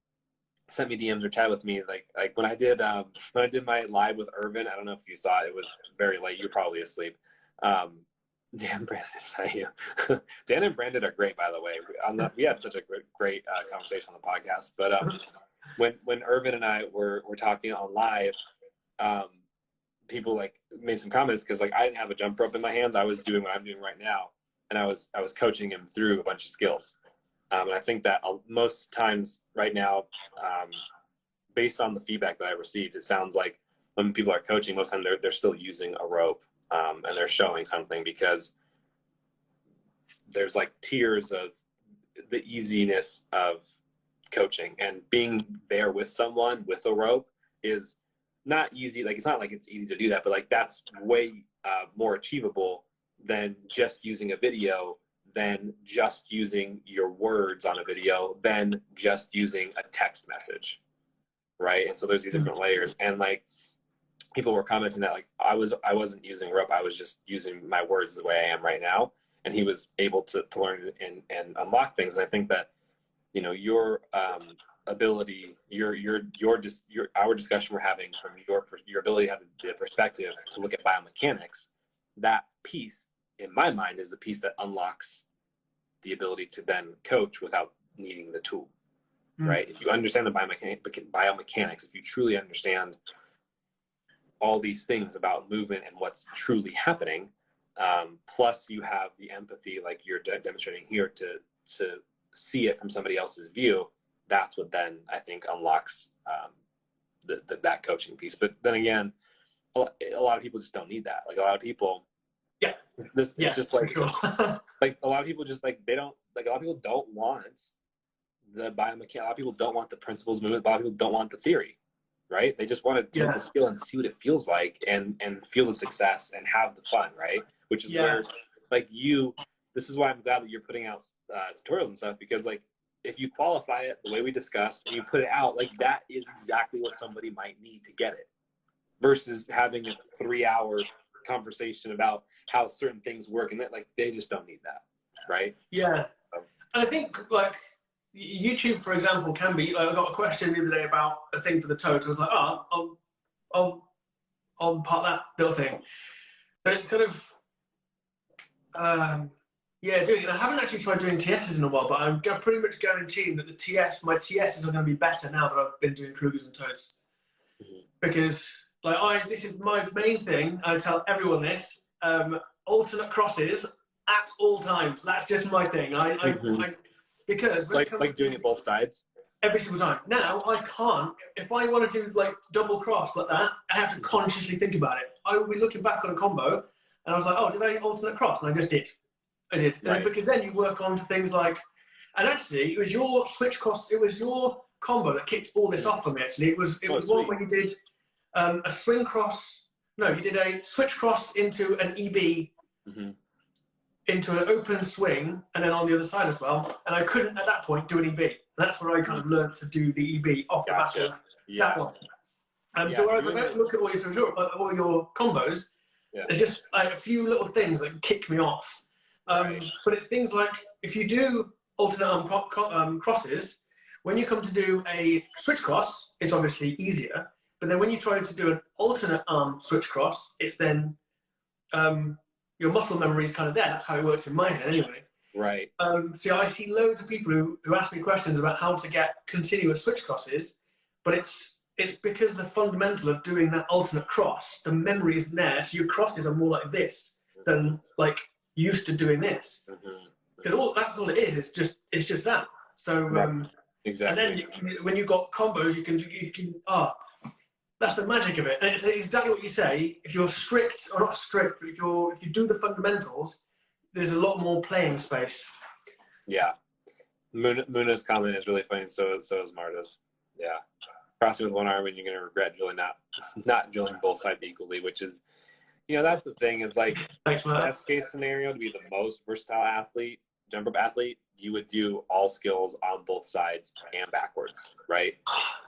sent me DMs or chat with me, like when I did my live with Irvin. I don't know if you saw it. It was very late. You're probably asleep. Dan, Brandon, is that you? Dan and Brandon are great, by the way. We had such a great conversation on the podcast. But when Irvin and I were talking on live, people like made some comments because like I didn't have a jump rope in my hands. I was doing what I'm doing right now, and I was coaching him through a bunch of skills. And I think that most times right now, based on the feedback that I received, it sounds like when people are coaching, most of the time they're still using a rope. And they're showing something because there's like tiers of the easiness of coaching, and being there with someone with a rope is not easy. Like, it's not like it's easy to do that, but like that's way more achievable than just using a video, than just using your words on a video, than just using a text message. Right. And so there's these different layers, and like, people were commenting that like I wasn't using rope, I was just using my words the way I am right now, and he was able to learn and unlock things. And I think that, you know, your ability, our discussion we're having, from your ability to have the perspective to look at biomechanics, that piece in my mind is the piece that unlocks the ability to then coach without needing the tool. Right? If you understand the biomechanics, if you truly understand all these things about movement and what's truly happening, plus you have the empathy, like you're demonstrating here, to see it from somebody else's view, that's what then I think unlocks that coaching piece. But then again, a lot of people just don't need that. Like a lot of people, it's just like, sure. Like a lot of people just like, a lot of people don't want the biomechanics. A lot of people don't want the principles of movement. A lot of people don't want the theory. Right? They just want to do the skill and see what it feels like, and feel the success and have the fun, right? Which is where, like this is why I'm glad that you're putting out tutorials and stuff, because like if you qualify it the way we discussed and you put it out, like that is exactly what somebody might need to get it, versus having a 3-hour conversation about how certain things work, and that like they just don't need that, right? And I think like YouTube, for example, can be like, I got a question the other day about a thing for the toes. I was like, I'll part that little thing. But it's kind of doing it. I haven't actually tried doing TSs in a while, but I'm pretty much guaranteeing that my TSs are going to be better now that I've been doing Krugers and toes. Because like this is my main thing. I tell everyone this: alternate crosses at all times. That's just my thing. Because like doing it both sides every single time. Now I can't. If I want to do like double cross like that, I have to consciously think about it. I will be looking back on a combo, and I was like, "Oh, did I alternate cross?" And I just did. I did. Right. Because then you work on to things like, and actually, it was your switch cross. It was your combo that kicked all this off for me. Actually, it was one when you did a swing cross. No, you did a switch cross into an EB. Into an open swing, and then on the other side as well. And I couldn't at that point do an EB. And that's where I kind of learned to do the EB off the back of that one. So whereas I don't look at all your combos, there's just like a few little things that kick me off. But it's things like if you do alternate arm crosses, when you come to do a switch cross, it's obviously easier. But then when you try to do an alternate arm switch cross, it's then your muscle memory is kind of there. That's how it works in my head anyway. Right. So I see loads of people who ask me questions about how to get continuous switch crosses, but it's because the fundamental of doing that alternate cross, the memory isn't there. So your crosses are more like this than like used to doing this. Because that's all it is. It's just that. So exactly. And then when you've got combos, you can that's the magic of it. And it's exactly what you say. If you're strict or not strict, but if you do the fundamentals, there's a lot more playing space. Yeah. Muna's comment is really funny, and so is Marta's. Yeah. Crossing with one arm, and you're going to regret drilling not drilling both sides equally, which is, that's the thing, is like, Thanks, Matt. best case scenario, to be the most versatile athlete, jump rope athlete, you would do all skills on both sides and backwards, right?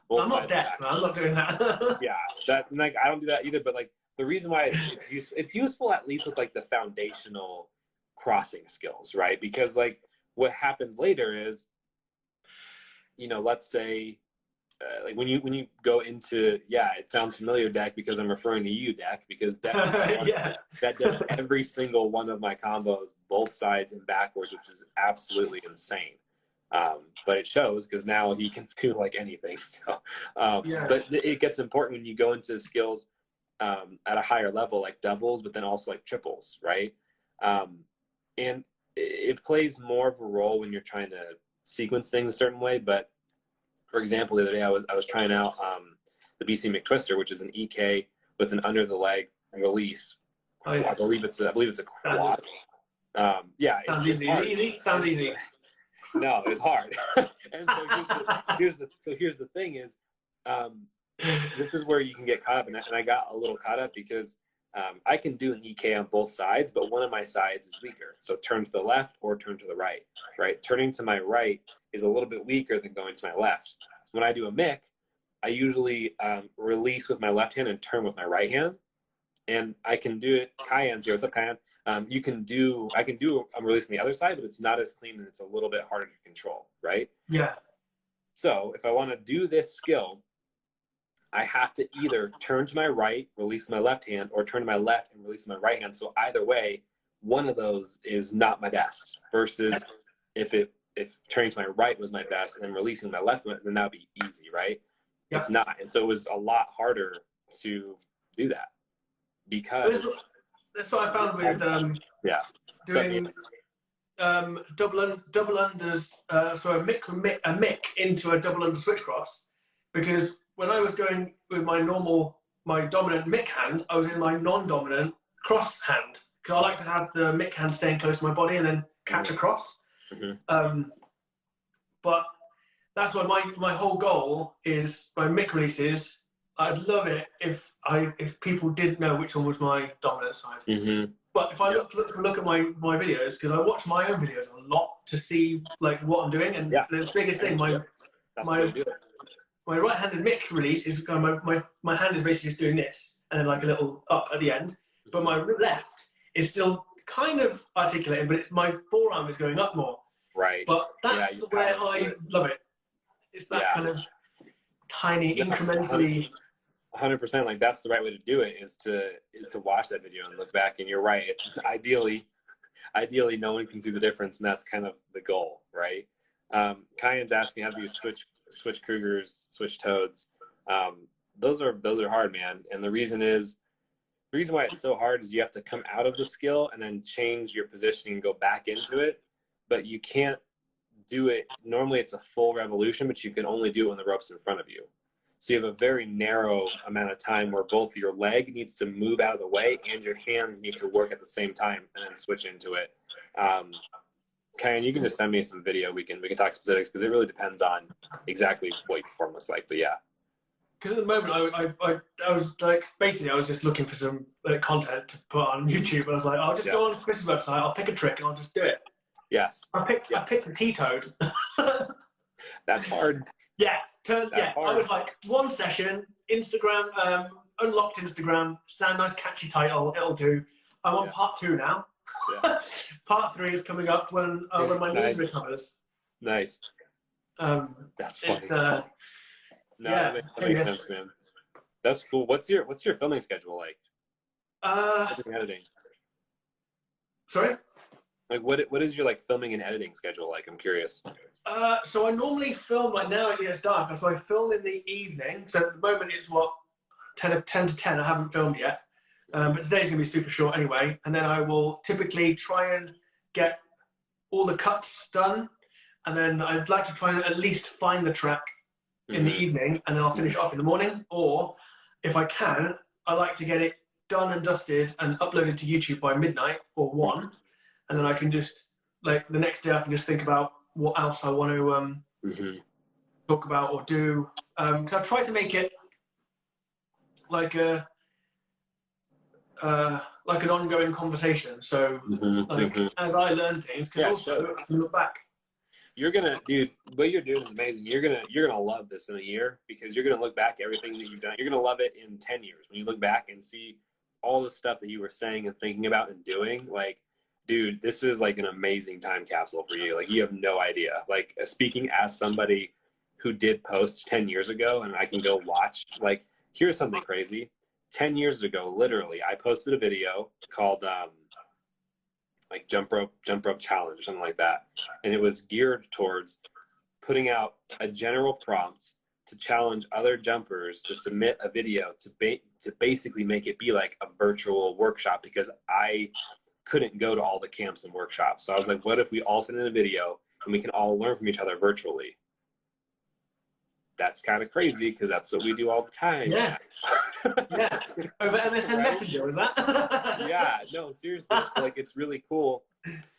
Both I'm not deaf, man. I'm not doing that. Yeah, I don't do that either. But like, the reason why it's useful, at least with like the foundational crossing skills, right? Because like what happens later is, let's say, like when you go into, it sounds familiar, Deck, because I'm referring to you, Deck, because Deck that does every single one of my combos, both sides and backwards, which is absolutely insane. But it shows because now he can do like anything. So, but it gets important when you go into skills at a higher level, like doubles, but then also like triples, right? And it plays more of a role when you're trying to sequence things a certain way. But for example, the other day I was trying out the BC McTwister, which is an EK with an under the leg release. Oh, yeah. I believe it's a quad. Sounds easy. Sounds easy. No, it's hard. And so here's the thing is, this is where you can get caught up, and I got a little caught up because I can do an EK on both sides, but one of my sides is weaker. So turn to the left or turn to the right, right? Turning to my right is a little bit weaker than going to my left. When I do a Mick, I usually release with my left hand and turn with my right hand. And I can do it. Cayenne's here. What's up, Cayenne? I'm releasing the other side, but it's not as clean and it's a little bit harder to control, right? Yeah. So if I want to do this skill, I have to either turn to my right, release my left hand, or turn to my left and release my right hand. So either way, one of those is not my best. Versus if turning to my right was my best and then releasing my left, then that would be easy, right? Yep. It's not. And so it was a lot harder to do that because that's what I found with doing double unders. So a mick into a double under switch cross, because when I was going with my dominant mick hand, I was in my non-dominant cross hand because I like to have the mick hand staying close to my body and then catch a cross. Mm-hmm. But that's why my whole goal is my mick releases. I'd love it if people did know which one was my dominant side. Mm-hmm. But if I look at my videos, because I watch my own videos a lot to see like what I'm doing, and the biggest thing, my right-handed mick release is kind of my hand is basically just doing this, and then like a little up at the end. But my left is still kind of articulating, but my forearm is going up more. Right. But that's where I love it. It's that kind of tiny, incrementally. 100%. Like that's the right way to do it is to watch that video and look back. And you're right. It's ideally, no one can see the difference, and that's kind of the goal, right? Kayan's asking how do you switch Krugers, switch Toads. Those are hard, man. And the reason why it's so hard is you have to come out of the skill and then change your positioning and go back into it. But you can't do it. Normally it's a full revolution, but you can only do it when the rope's in front of you. So you have a very narrow amount of time where both your leg needs to move out of the way and your hands need to work at the same time and then switch into it. Kyan, you can just send me some video. We can talk specifics because it really depends on exactly what your form looks like. But yeah. Because at the moment, I was like, basically, I was just looking for some content to put on YouTube. I was like, I'll just go on Chris's website, I'll pick a trick, and I'll just do it. Yes. I picked a T-toad. That's hard. Yeah. Hard. I was like, one session, Instagram, unlocked Instagram, sound nice, catchy title, it'll do. I'm on part 2 now. Yeah. Part 3 is coming up when my knee recovers. Nice. That's funny. It's that makes sense, man. That's cool. What's your filming schedule like? Editing. Sorry? Like what is your like filming and editing schedule like? I'm curious. So I normally film, like now it gets dark, and so I film in the evening. So at the moment it's 10 to 10. I haven't filmed yet. But today's going to be super short anyway. And then I will typically try and get all the cuts done. And then I'd like to try and at least find the track in the evening, and then I'll finish off in the morning. Or if I can, I like to get it done and dusted and uploaded to YouTube by midnight or 1. And then I can just, like, the next day I can just think about what else I want to talk about or do. Because I've tried to make it like an ongoing conversation. So as I learn things, because also I can look back. Dude, what you're doing is amazing. You're gonna love this in a year, because you're gonna look back at everything that you've done. You're gonna love it in 10 years when you look back and see all the stuff that you were saying and thinking about and doing. Like, dude, this is like an amazing time capsule for you. Like, you have no idea. Like, speaking as somebody who did post 10 years ago, and I can go watch, like, here's something crazy. 10 years ago, literally, I posted a video called like jump rope challenge or something like that, and it was geared towards putting out a general prompt to challenge other jumpers to submit a video to basically make it be like a virtual workshop, because I couldn't go to all the camps and workshops. So I was like, what if we all send in a video and we can all learn from each other virtually? That's kind of crazy, because that's what we do all the time. Yeah. Yeah. Over MSN Right? Messenger, was that? Yeah, no, seriously. So like, it's really cool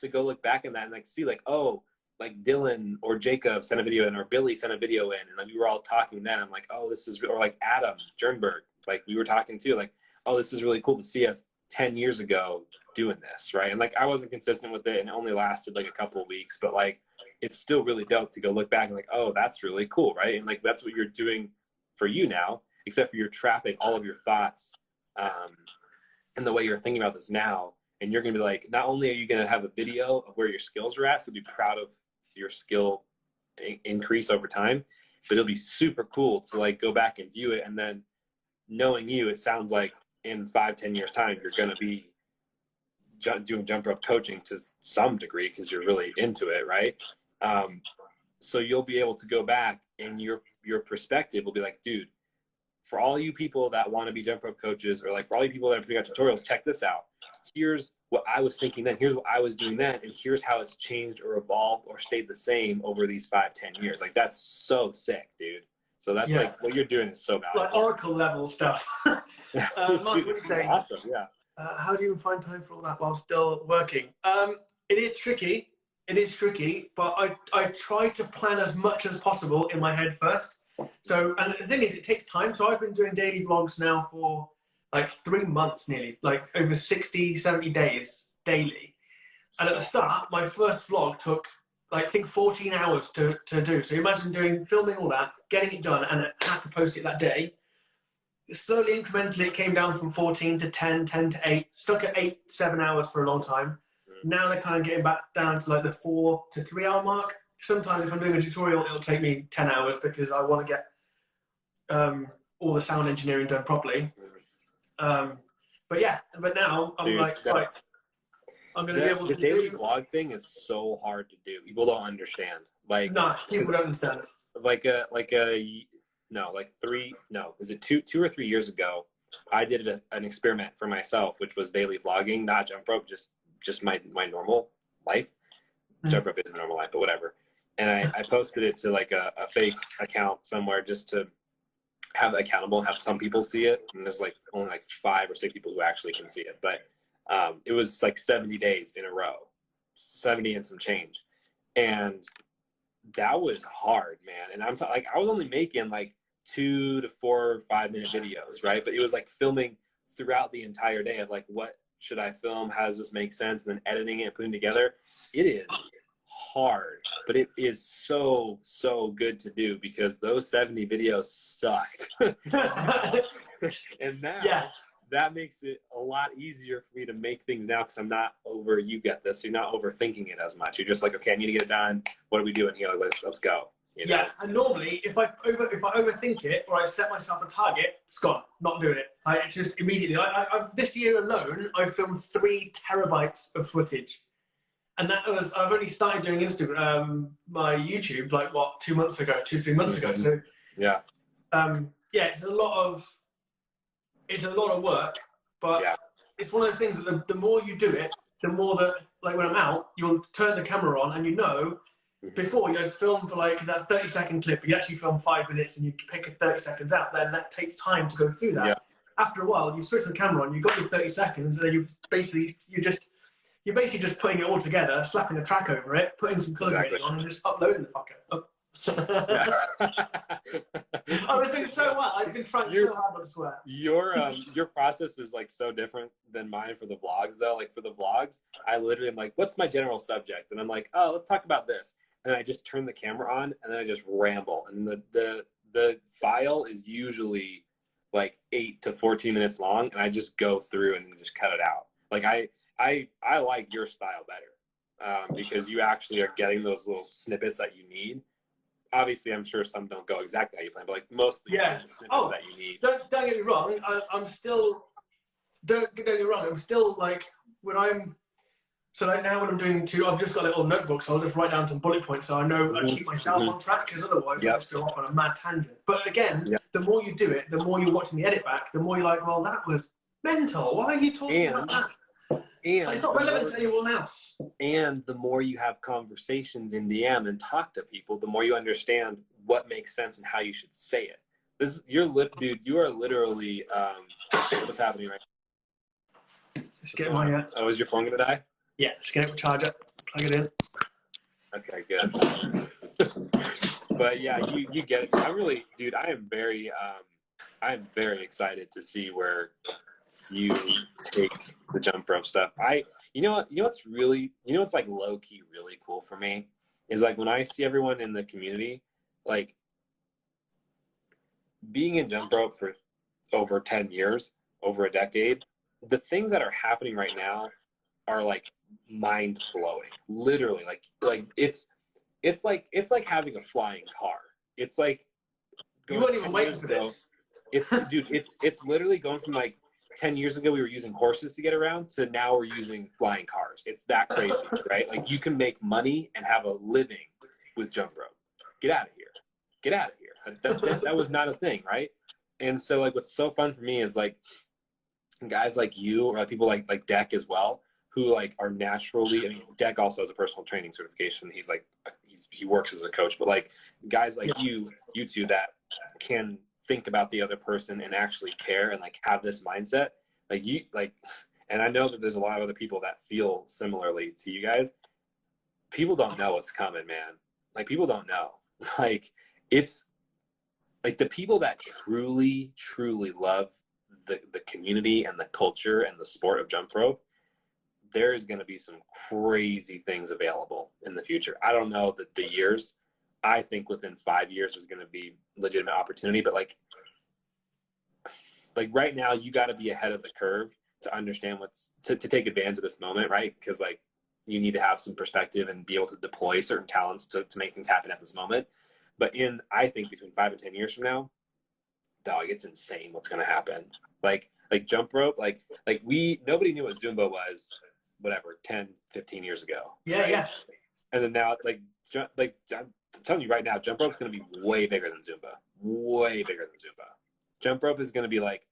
to go look back in that and like see like, oh, like Dylan or Jacob sent a video in, or Billy sent a video in, and like we were all talking then. I'm like, oh, this is, or like Adam Jernberg, like we were talking too, like, oh, this is really cool to see us 10 years ago doing this, right? And like, I wasn't consistent with it, and it only lasted like a couple of weeks, but like, it's still really dope to go look back and like, oh, that's really cool, right? And like, that's what you're doing for you now, except for you're trapping all of your thoughts and the way you're thinking about this now. And you're going to be like, not only are you going to have a video of where your skills are at, so be proud of your skill increase over time, but it'll be super cool to like go back and view it. And then knowing you, it sounds like in 5-10 years time, you're going to be doing jump rope coaching to some degree, because you're really into it, right? So you'll be able to go back, and your perspective will be like, dude, for all you people that want to be jump rope coaches, or like for all you people that are putting out tutorials, check this out. Here's what I was thinking then, here's what I was doing then, and here's how it's changed or evolved or stayed the same over these 5-10 years. Like, that's so sick, dude. So that's like, what you're doing is so valuable. Like Oracle level stuff. Mark, what do you say? Awesome, yeah. How do you find time for all that while still working? It is tricky. It is tricky, but I try to plan as much as possible in my head first. So, and the thing is, it takes time. So I've been doing daily vlogs now for like 3 months nearly, like over 60, 70 days daily. And at the start, my first vlog took, like, I think 14 hours to do. So you imagine filming all that, getting it done, and I had to post it that day. Slowly, incrementally, it came down from 14 to 10, 10 to 8, stuck at 8-7 hours for a long time. Now they're kind of getting back down to like the 4 to 3 hour mark. Sometimes if I'm doing a tutorial, it'll take me 10 hours because I want to get all the sound engineering done properly. But yeah, but now I'm like, right, I'm going to be able to do... The daily vlog thing is so hard to do. People don't understand. Like, no, people don't understand. Is it two or 3 years ago, I did an experiment for myself, which was daily vlogging, not jump rope, just my normal life. Jump rope isn't normal life, but whatever. And I posted it to like a fake account somewhere just to have it accountable and have some people see it. And there's like only like 5 or 6 people who actually can see it. But it was like 70 days in a row, 70 and some change. And that was hard, man. And I'm like, I was only making like 2 to 4 or 5 minute videos, right? But it was like filming throughout the entire day of like, what should I film? How does this make sense? And then editing it and putting it together. It is hard, but it is so good to do, because those 70 videos sucked. And now that makes it a lot easier for me to make things now, because I'm not you get this, you're not overthinking it as much. You're just like, okay, I need to get it done. What are we doing here? Let's go. You know? Yeah, and normally if I overthink it, or I set myself a target, it's gone. Not doing it. It's just immediately. I've this year alone, I've filmed 3 terabytes of footage, and I've only started doing Instagram, my YouTube, like what 2 months ago, 2-3 months ago. So yeah, it's a lot of work, but it's one of those things that the more you do it, the more that, like when I'm out, you'll turn the camera on and before you'd film for like that 30-second clip, you actually film 5 minutes and you pick a 30 seconds out, then that takes time to go through that. After a while, you switch the camera on, you've got your 30 seconds, and then you're basically just putting it all together, slapping a track over it, putting some color grading on, and just uploading the fucker. I was doing so well. I've been trying so hard not to swear. Your process is like so different than mine for the vlogs, though. Like for the vlogs, I literally am like, "What's my general subject?" And I'm like, "Oh, let's talk about this." And I just turn the camera on, and then I just ramble. And the file is usually like 8 to 14 minutes long, and I just go through and just cut it out. Like I like your style better because you actually are getting those little snippets that you need. Obviously, I'm sure some don't go exactly how you plan, but like mostly the snippets that you need. Don't get me wrong. I'm still. Don't get me wrong. I'm still like when I'm. So like now when I'm doing I've just got a little notebook, so I'll just write down some bullet points so I know I keep myself on track, because otherwise I'll just go off on a mad tangent. But again, the more you do it, the more you're watching the edit back, the more you're like, well, that was mental. Why are you talking about that? And so it's not relevant to anyone else. And the more you have conversations in DM and talk to people, the more you understand what makes sense and how you should say it. Dude, you are literally what's happening right now? Just get my Oh, is your phone gonna die? Yeah, just get it, charge it, plug it in. Okay, good. But yeah, you get it. Dude, I am very excited to see where you take the jump rope stuff. What's like low key really cool for me is like when I see everyone in the community, like being in jump rope for over 10 years, over a decade, the things that are happening right now are like mind blowing. Literally, like it's like having a flying car. It's like you weren't even waiting for this. It's literally going from like 10 years ago we were using horses to get around to now we're using flying cars. It's that crazy, right? Like you can make money and have a living with jump rope. Get out of here. Get out of here. That was not a thing, right? And so like what's so fun for me is like guys like you or people like Deck as well, who like are naturally, I mean, Deck also has a personal training certification. He works as a coach, but like guys like you two that can think about the other person and actually care and like have this mindset, and I know that there's a lot of other people that feel similarly to you guys. People don't know what's coming, man. Like people don't know. Like it's like the people that truly, truly love the community and the culture and the sport of jump rope, there is going to be some crazy things available in the future. I don't know the years. I think within 5 years there's going to be legitimate opportunity, but like right now you got to be ahead of the curve to understand to take advantage of this moment, right? Because like you need to have some perspective and be able to deploy certain talents to make things happen at this moment. But I think between 5 and 10 years from now, dog, it's insane what's going to happen. Like jump rope, nobody knew what Zumba was, whatever, 10, 15 years ago. Yeah, right? Yeah. And then now, I'm telling you right now, jump rope's going to be way bigger than Zumba. Way bigger than Zumba. Jump rope is going to be like,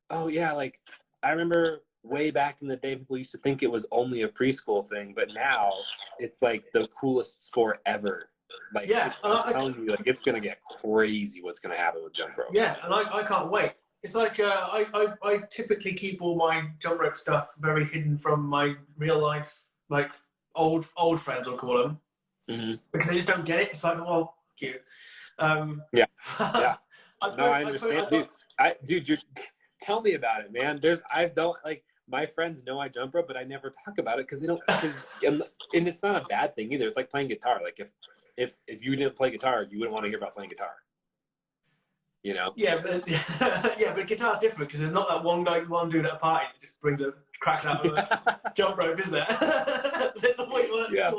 oh yeah, like I remember way back in the day, people used to think it was only a preschool thing, but now it's like the coolest sport ever. Like, yeah, I'm telling you, like it's going to get crazy what's going to happen with jump rope. Yeah, and I can't wait. It's like I typically keep all my jump rope stuff very hidden from my real life, like old friends, I'll call them, because they just don't get it. It's like, well, cute. Yeah. I understand, dude. Tell me about it, man. My friends know I jump rope, but I never talk about it because they don't. And it's not a bad thing either. It's like playing guitar. Like if you didn't play guitar, you wouldn't want to hear about playing guitar. you know? Yeah, but yeah, but guitar's different because there's not that one dude at a party that just cracks out a jump rope, is there? There's always one. Yeah.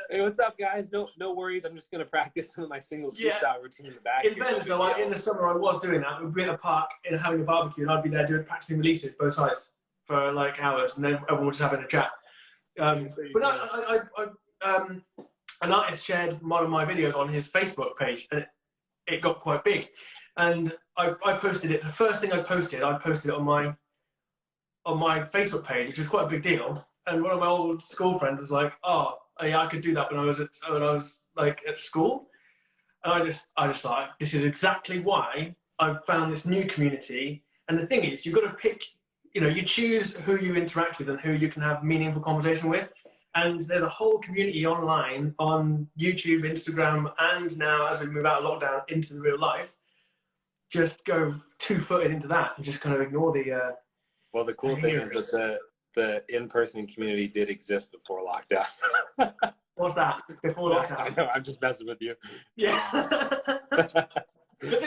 Hey, what's up, guys? No worries. I'm just gonna practice some of my singles freestyle routine in the back. In fairness, though, in the summer I was doing that. We'd be in a park and having a barbecue, and I'd be there practicing releases both sides for like hours, and then everyone was just having a chat. But an artist shared one of my videos on his Facebook page, and it got quite big. And I posted it. The first thing I posted it on my Facebook page, which is quite a big deal. And one of my old school friends was like, "Oh, yeah, I could do that when I was at school." And I just thought, this is exactly why I've found this new community. And the thing is, you've got to pick. You choose who you interact with and who you can have meaningful conversation with. And there's a whole community online on YouTube, Instagram, and now as we move out of lockdown into the real life. Just go 2-footed into that and just kind of ignore the. Well, the cool thing is that the in-person community did exist before lockdown. What's that? Before lockdown? I know. I'm just messing with you. Yeah.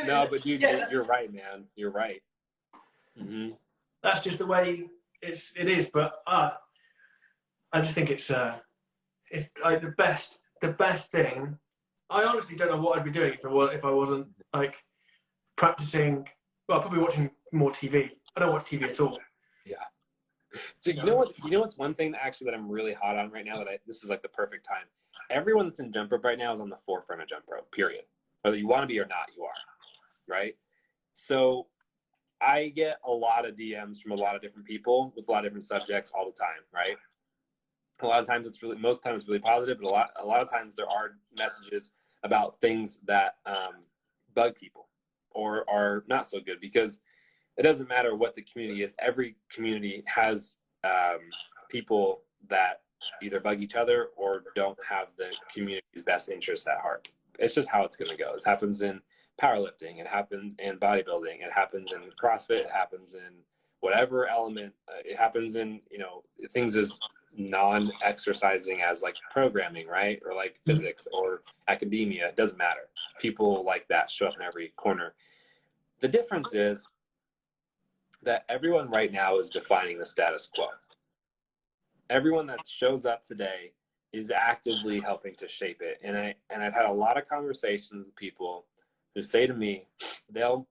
No, but dude, you're right, man. You're right. Mm-hmm. That's just the way it is. But I just think it's like the best thing. I honestly don't know what I'd be doing if I wasn't like practicing. Well, probably watching more TV. I don't watch TV at all. Yeah. So you know what's one thing that I'm really hot on right now this is like the perfect time. Everyone that's in jump rope right now is on the forefront of jump rope, period. Whether you want to be or not, you are. Right? So I get a lot of DMs from a lot of different people with a lot of different subjects all the time, right? A lot of times most times it's really positive, but a lot of times there are messages about things that bug people or are not so good, because it doesn't matter what the community is. Every community has people that either bug each other or don't have the community's best interests at heart. It's just how it's going to go. It happens in powerlifting. It happens in bodybuilding. It happens in CrossFit. It happens in whatever element. It happens in, things as non-exercising as like programming, right? Or like physics or academia. It doesn't matter. People like that show up in every corner. The difference is that everyone right now is defining the status quo. Everyone that shows up today is actively helping to shape it. And I've had a lot of conversations with people who say to me, they'll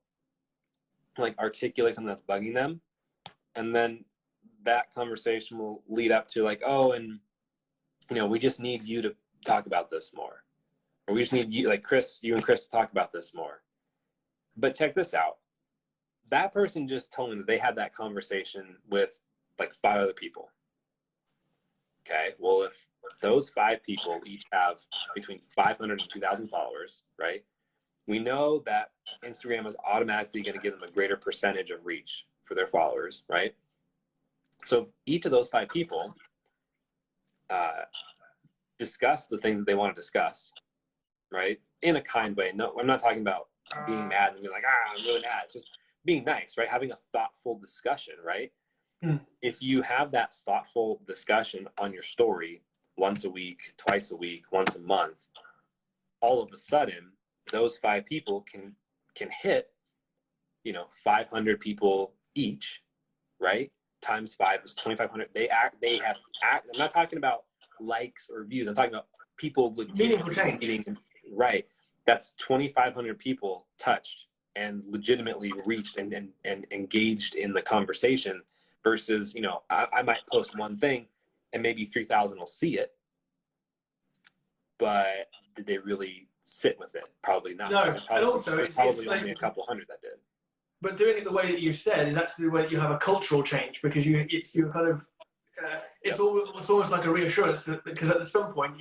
like articulate something that's bugging them, and then that conversation will lead up to like, oh, and we just need you to talk about this more, or we just need you, like you and Chris to talk about this more. But check this out. That person just told me that they had that conversation with like 5 other people. Okay, well, if those 5 people each have between 500 and 2,000 followers, right? We know that Instagram is automatically going to give them a greater percentage of reach for their followers, right? So each of those 5 people discuss the things that they want to discuss, right? In a kind way. No, I'm not talking about being mad and being like, I'm really mad. Just being nice, right? Having a thoughtful discussion, right? If you have that thoughtful discussion on your story once a week, twice a week, once a month, all of a sudden, those 5 people can hit, 500 people each, right? Times 5 is 2,500. They have. I'm not talking about likes or views. I'm talking about people meaningful change. Right. That's 2,500 people touched and legitimately reached and engaged in the conversation, versus, I might post one thing and maybe 3,000 will see it, but did they really sit with it? Probably not. No, and also there's probably only a couple hundred that did. But doing it the way that you said is actually the way that you have a cultural change, because it's almost like a reassurance, because at some point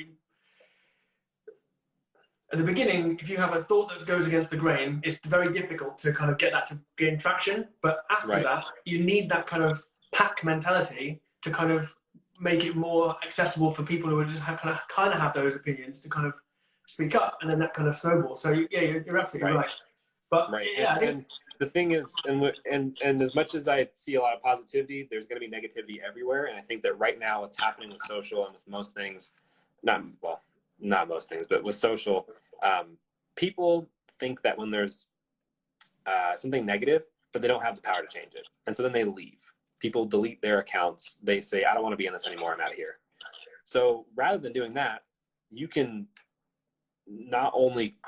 at the beginning, if you have a thought that goes against the grain, it's very difficult to kind of get that to gain traction. But after that, you need that kind of pack mentality to kind of make it more accessible for people who just kind of have those opinions to kind of speak up, and then that kind of snowballs. So you're absolutely right. But yeah, and the thing is, and as much as I see a lot of positivity, there's going to be negativity everywhere. And I think that right now, what's happening with social and with most things, not most things, but with social, people think that when there's something negative, but they don't have the power to change it. And so then they leave. People delete their accounts. They say, I don't want to be in this anymore. I'm out of here. So rather than doing that, you can not only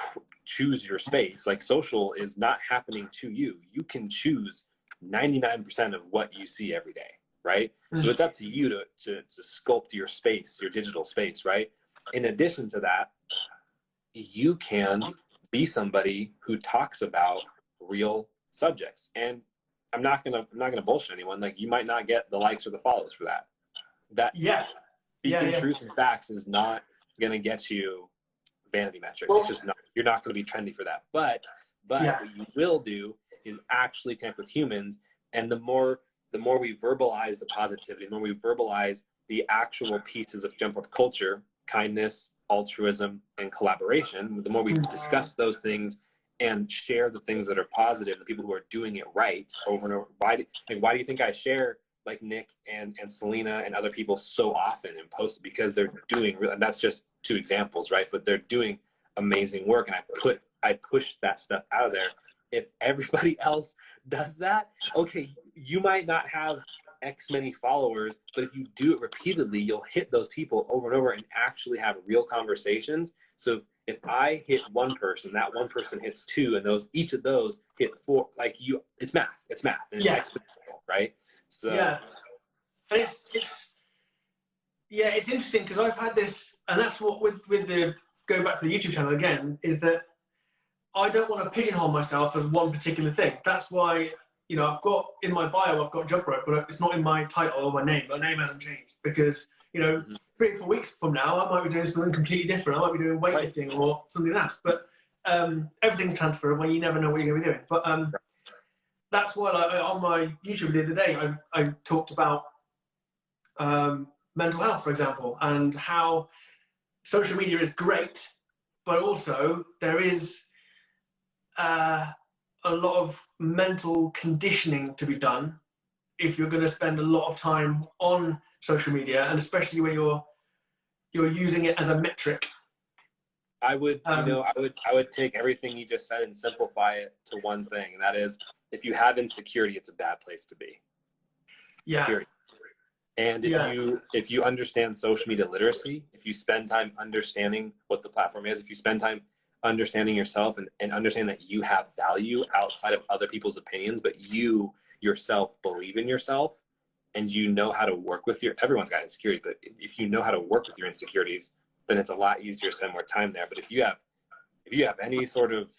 choose your space, like social is not happening to you. You can choose 99% of what you see every day, right? So it's up to you to sculpt your space, your digital space, right? In addition to that, you can be somebody who talks about real subjects. And I'm not gonna bullshit anyone. Like, you might not get the likes or the follows for that. Speaking truth and facts is not gonna get you vanity metrics. It's just not. You're not gonna be trendy for that. But what you will do is actually connect with humans. And the more we verbalize the positivity, the more we verbalize the actual pieces of jump rope culture, kindness, altruism, and collaboration, the more we discuss those things and share the things that are positive, the people who are doing it right over and over. Why do you think I share like Nick and Selena and other people so often and post? Because they're doing, and that's just 2 examples, right? But they're doing amazing work, and I push that stuff out of there. If everybody else does that, okay, you might not have X many followers, but if you do it repeatedly, you'll hit those people over and over and actually have real conversations. So if I hit one person, that one person hits 2, and each of those hit 4, like it's math, and it's exponential, right? So and it's interesting because I've had this, and that's what with the going back to the YouTube channel again, is that I don't want to pigeonhole myself as one particular thing. That's why, I've got in my bio, I've got jump rope, but it's not in my title or my name. My name hasn't changed because, 3 or 4 weeks from now, I might be doing something completely different. I might be doing weightlifting or something else. But everything's transferable. You never know what you're going to be doing. But that's why on my YouTube the other day, I talked about mental health, for example, and how social media is great, but also there is a lot of mental conditioning to be done if you're going to spend a lot of time on social media, and especially when you're using it as a metric. I would take everything you just said and simplify it to one thing, and that is, if you have insecurity, it's a bad place to be. Yeah. Period. And if you understand social media literacy, if you spend time understanding what the platform is, if you spend time understanding yourself and understand that you have value outside of other people's opinions, but you yourself believe in yourself, and you know how to work with everyone's got insecurity, but if you know how to work with your insecurities, then it's a lot easier to spend more time there. But if you have any sort of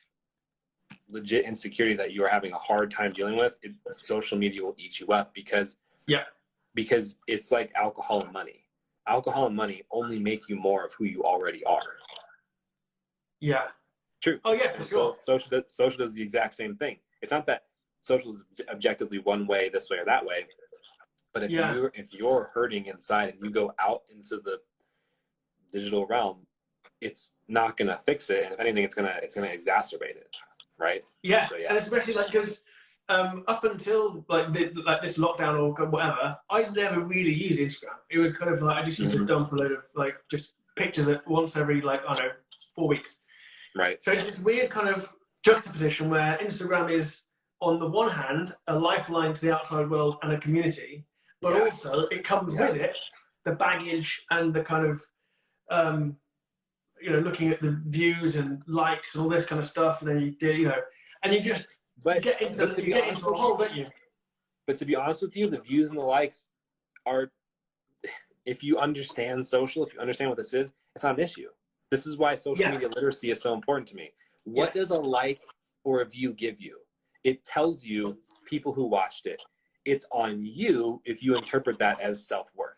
legit insecurity that you are having a hard time dealing with, social media will eat you up because it's like alcohol and money. Alcohol and money only make you more of who you already are. Yeah. True. Oh yeah, for sure. So social does the exact same thing. It's not that social is objectively one way, this way or that way, but if you're hurting inside and you go out into the digital realm, it's not gonna fix it, and if anything, it's gonna exacerbate it, right? Yeah. So, And especially because up until like this lockdown or whatever, I never really used Instagram. It was kind of like I just used to dump a load of like just pictures that once every 4 weeks. Right. So it's this weird kind of juxtaposition where Instagram is, on the one hand, a lifeline to the outside world and a community, but also it comes with it the baggage and the kind of, looking at the views and likes and all this kind of stuff, and then you do, and you just get into a hole, don't you? But to be honest with you, the views and the likes are, if you understand social, if you understand what this is, it's not an issue. This is why social media literacy is so important to me. What does a like or a view give you? It tells you people who watched it. It's on you if you interpret that as self-worth.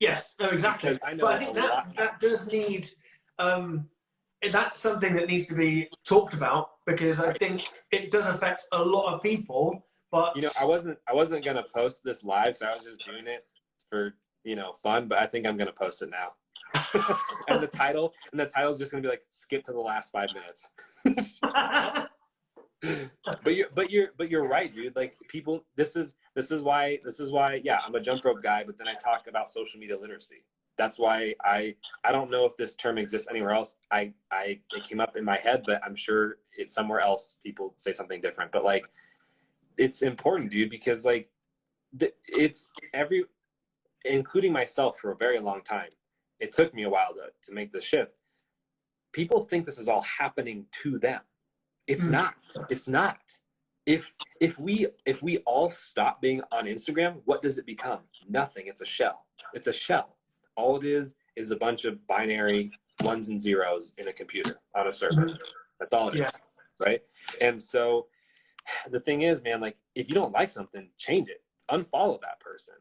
Yes, no, exactly. But I think that does need, that's something that needs to be talked about, because I think it does affect a lot of people. But I wasn't gonna post this live, so I was just doing it for fun. But I think I'm gonna post it now. and the title is just gonna be like, skip to the last 5 minutes. but you're right, dude. Like, people, this is why I'm a jump rope guy, but then I talk about social media literacy. that's why I don't know if this term exists anywhere else. It came up in my head, but I'm sure it's somewhere else. People say something different, but like, it's important, dude, because like, it's including myself for a very long time. It took me a while to make the shift. People think this is all happening to them. It's not. It's not. If we all stop being on Instagram, what does it become? Nothing. It's a shell. It's a shell. All it is a bunch of binary ones and zeros in a computer on a server. That's all it is, right? And so the thing is, man, like, if you don't like something, change it. Unfollow that person,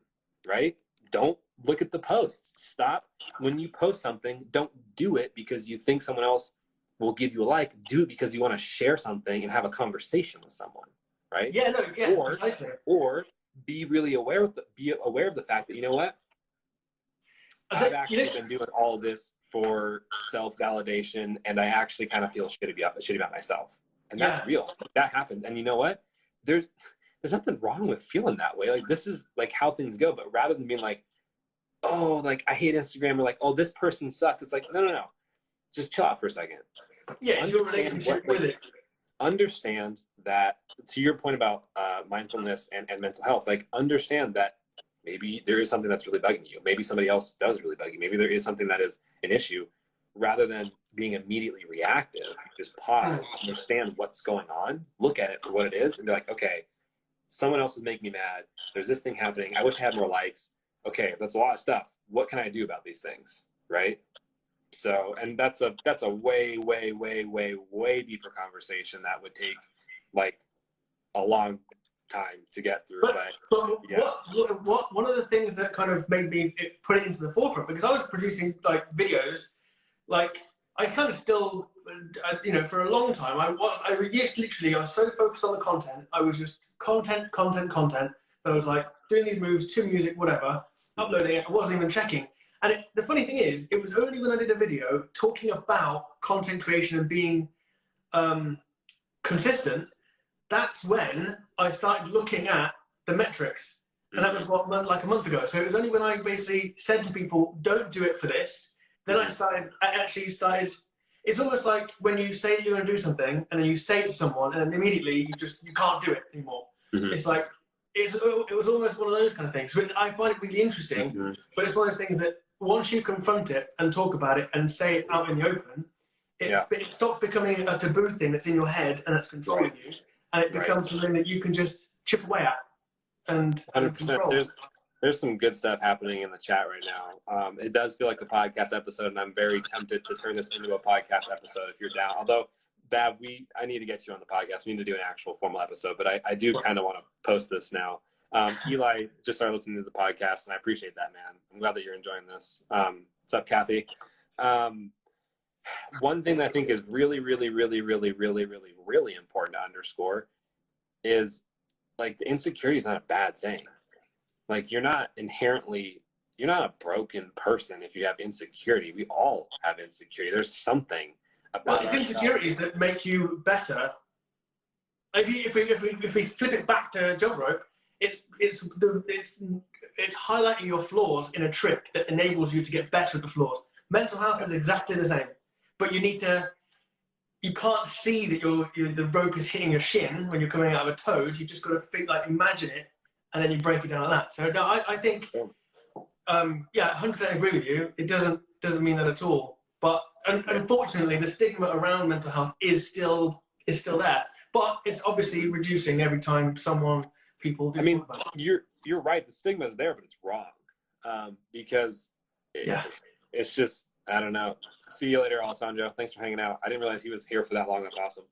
right? Don't look at the posts. Stop. When you post something, don't do it because you think someone else will give you a like. Do it because you want to share something and have a conversation with someone, right? Yeah, no, yeah, precisely. Or be really aware of the fact that, you know what? I've actually been doing all of this for self-validation, and I actually kind of feel shitty about myself. And that's real. That happens. And you know what? There's nothing wrong with feeling that way. Like, this is like how things go. But rather than being like, oh, like, I hate Instagram, or like, oh, this person sucks. It's like, no. Just chill out for a second. Yeah, it's your relationship with it. Understand that, to your point about mindfulness and mental health, like, understand that maybe there is something that's really bugging you. Maybe somebody else does really bug you. Maybe there is something that is an issue. Rather than being immediately reactive, just pause, understand what's going on, look at it for what it is, and be like, okay, someone else is making me mad. There's this thing happening. I wish I had more likes. Okay, that's a lot of stuff. What can I do about these things, right? So, and that's a way, way, way, way, way deeper conversation that would take like a long time to get through. But yeah. What one of the things that kind of made me put it into the forefront, because I was producing like videos, like I kind of still, for a long time, I was so focused on the content. I was just content. That I was like doing these moves to music, whatever, uploading it. I wasn't even checking. And the funny thing is, it was only when I did a video talking about content creation and being consistent, that's when I started looking at the metrics. And that was like a month ago. So it was only when I basically said to people, don't do it for this, then I actually started. It's almost like when you say you're going to do something and then you say it to someone and then immediately you can't do it anymore. It's like, it was almost one of those kind of things. But I find it really interesting, but it's one of those things that once you confront it and talk about it and say it out in the open, it stops becoming a taboo thing that's in your head and that's controlling you, and it becomes something that you can just chip away at and 100%. control. There's some good stuff happening in the chat right now. It does feel like a podcast episode, and I'm very tempted to turn this into a podcast episode if you're down. Although, Bab, I need to get you on the podcast. We need to do an actual formal episode, but I do kind of want to post this now. Eli just started listening to the podcast, and I appreciate that, man. I'm glad that you're enjoying this. What's up, Kathy? One thing that I think is really, really, really, really, really, really, really important to underscore is, like, the insecurity is not a bad thing. Like, you're not a broken person if you have insecurity. We all have insecurity. There's something about it's insecurities that make you better. If we flip it back to jump rope, it's highlighting your flaws in a trick that enables you to get better at the flaws. Mental health is exactly the same, but you can't see that the rope is hitting your shin when you're coming out of a toad. You just got to imagine it, and then you break it down like that. So no, I think, 100% agree with you. It doesn't mean that at all. But unfortunately, the stigma around mental health is still there. But it's obviously reducing every time people do. I mean, you're right. The stigma is there, but it's wrong. Because it's just, I don't know. See you later, Alessandro. Thanks for hanging out. I didn't realize he was here for that long. That's awesome.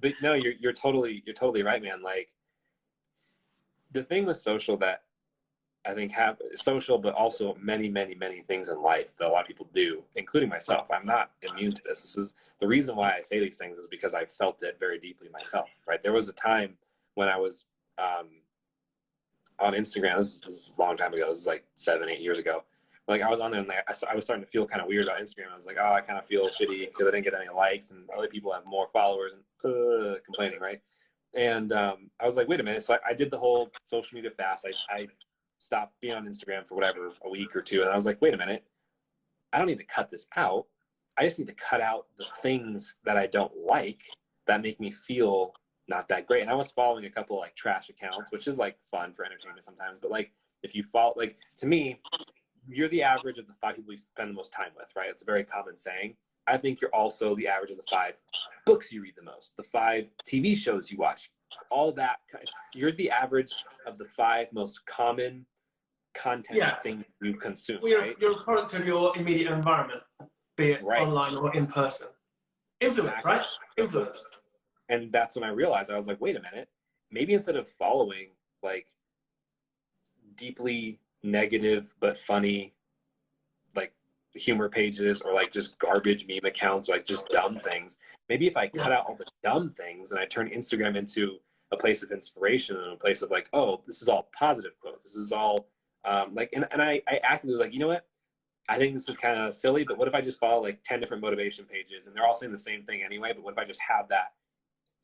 But no, you're totally right, man. Like, the thing with social that I think social, but also many, many, many things in life that a lot of people do, including myself. I'm not immune to this. This is the reason why I say these things, is because I felt it very deeply myself, right? There was a time when I was on Instagram. This is a long time ago. This is like 7-8 years ago. Like, I was on there and I was starting to feel kind of weird about Instagram. I was like, oh, I kind of feel shitty because I didn't get any likes and other people have more followers and complaining, right? And I was like, wait a minute. So I did the whole social media fast. I stopped being on Instagram for whatever, a week or two. And I was like, wait a minute, I don't need to cut this out. I just need to cut out the things that I don't like that make me feel not that great. And I was following a couple of like trash accounts, which is like fun for entertainment sometimes. But like, if you follow, like, to me, you're the average of the 5 people you spend the most time with, right? It's a very common saying. I think you're also the average of the 5 books you read the most, the 5 TV shows you watch, all that. You're the average of the 5 most common content things you consume, well, right? You're a product of your immediate environment, be it online or in person. Influence, exactly. Right? Influence. And that's when I realized, I was like, wait a minute, maybe instead of following like deeply negative but funny like humor pages or like just garbage meme accounts, like just dumb things, maybe if I cut out all the dumb things and I turn Instagram into a place of inspiration and a place of like, oh, this is all positive quotes, this is all like, and I actively was like, you know what, I think this is kind of silly, but what if I just follow like 10 different motivation pages and they're all saying the same thing anyway, but what if I just have that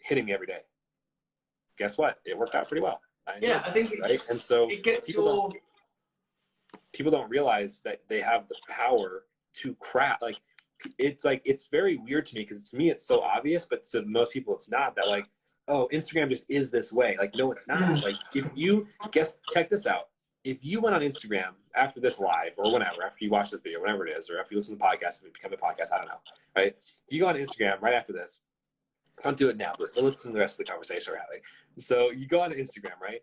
hitting me every day? Guess what, it worked out pretty well. I think it's, right? And so it gets people don't realize that they have the power to craft. Like, it's very weird to me, because to me it's so obvious, but to most people it's not, that like, oh, Instagram just is this way. Like, no, it's not. Like, if you check this out, if you went on Instagram after this live or whenever, after you watch this video, whatever it is, or after you listen to the podcast, if it become a podcast, I don't know, right? If you go on Instagram right after this, don't do it now, but listen to the rest of the conversation we're having. So you go on Instagram, right?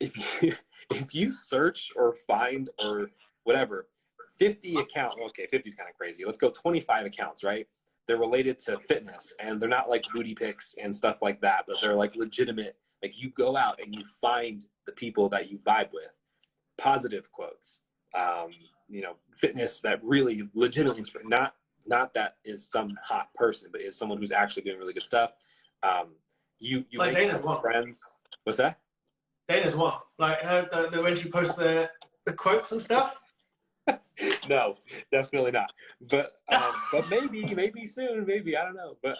If you search or find or whatever 50 accounts, okay, 50 is kind of crazy, let's go 25 accounts, right? They're related to fitness and they're not like booty pics and stuff like that, but they're like legitimate. Like, you go out and you find the people that you vibe with, positive quotes, fitness that really legitimately inspire, not that is some hot person, but is someone who's actually doing really good stuff. You like make Dana's one. Friends. What's that? Dana's one. Like her, when she posts the quotes and stuff. No, definitely not. But maybe soon, maybe, I don't know. But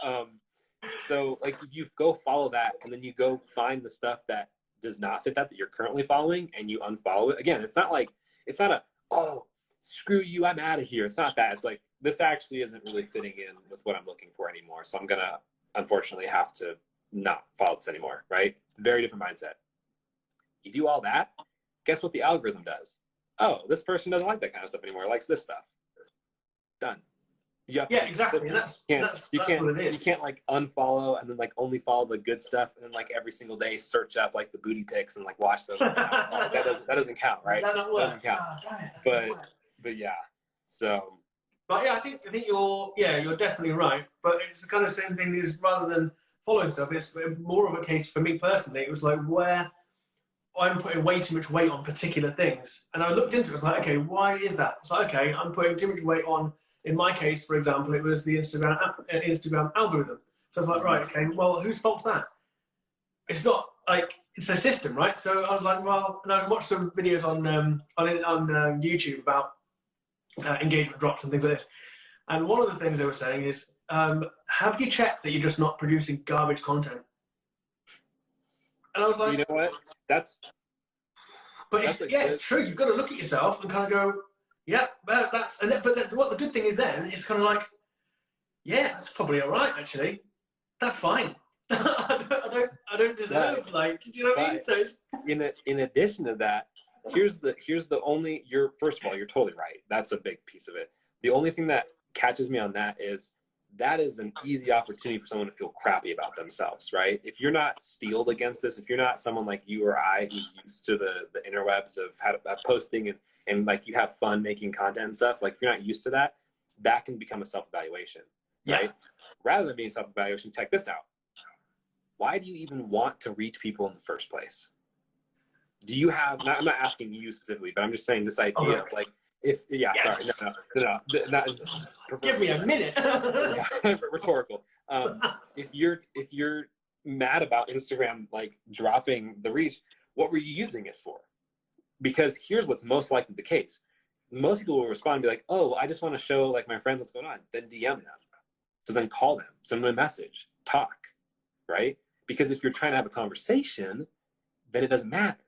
so like, if you go follow that and then you go find the stuff that does not fit that you're currently following and you unfollow it, again, it's not a, oh, screw you, I'm out of here. It's not that. It's like, this actually isn't really fitting in with what I'm looking for anymore. So I'm gonna unfortunately have to not follow this anymore, right? Very different mindset. You do all that, guess what the algorithm does? Oh, this person doesn't like that kind of stuff anymore, likes this stuff. Done. Yeah, exactly. That's what it is. You can't like unfollow and then like only follow the good stuff and then like every single day search up like the booty pics and like watch those. that doesn't count, right? That doesn't count. But yeah. So. But yeah, I think you're definitely right. But it's the kind of same thing as, rather than following stuff, it's more of a case for me personally. It was like where I'm putting way too much weight on particular things. And I looked into it, it's like, okay, why is that? It's like, okay, I'm putting too much weight on, in my case, for example, it was the Instagram algorithm. So I was like, right, okay, well, whose fault's that? It's not, like, it's a system, right? So I was like, well, and I watched some videos on YouTube about engagement drops and things like this. And one of the things they were saying is, have you checked that you're just not producing garbage content? And I was like, you know what? It's true. You've got to look at yourself and kind of go, yeah, well, what the good thing is then is kind of like, yeah, that's probably all right, actually. That's fine. I don't deserve, like, do you know what I mean? So in addition to that, here's the only, first of all, you're totally right. That's a big piece of it. The only thing that catches me on that is an easy opportunity for someone to feel crappy about themselves, right? If you're not steeled against this, if you're not someone like you or I who's used to the interwebs of posting and like you have fun making content and stuff, like if you're not used to that, that can become a self-evaluation, right? Yeah. Rather than being self-evaluation, check this out. Why do you even want to reach people in the first place? Do you have, I'm not asking you specifically, but I'm just saying this idea of like, give me a minute. Yeah, rhetorical. If you're mad about Instagram like dropping the reach, what were you using it for? Because here's what's most likely the case. Most people will respond and be like, oh, I just want to show like my friends what's going on. Then DM them. So then call them, send them a message, talk, right? Because if you're trying to have a conversation, then it doesn't matter.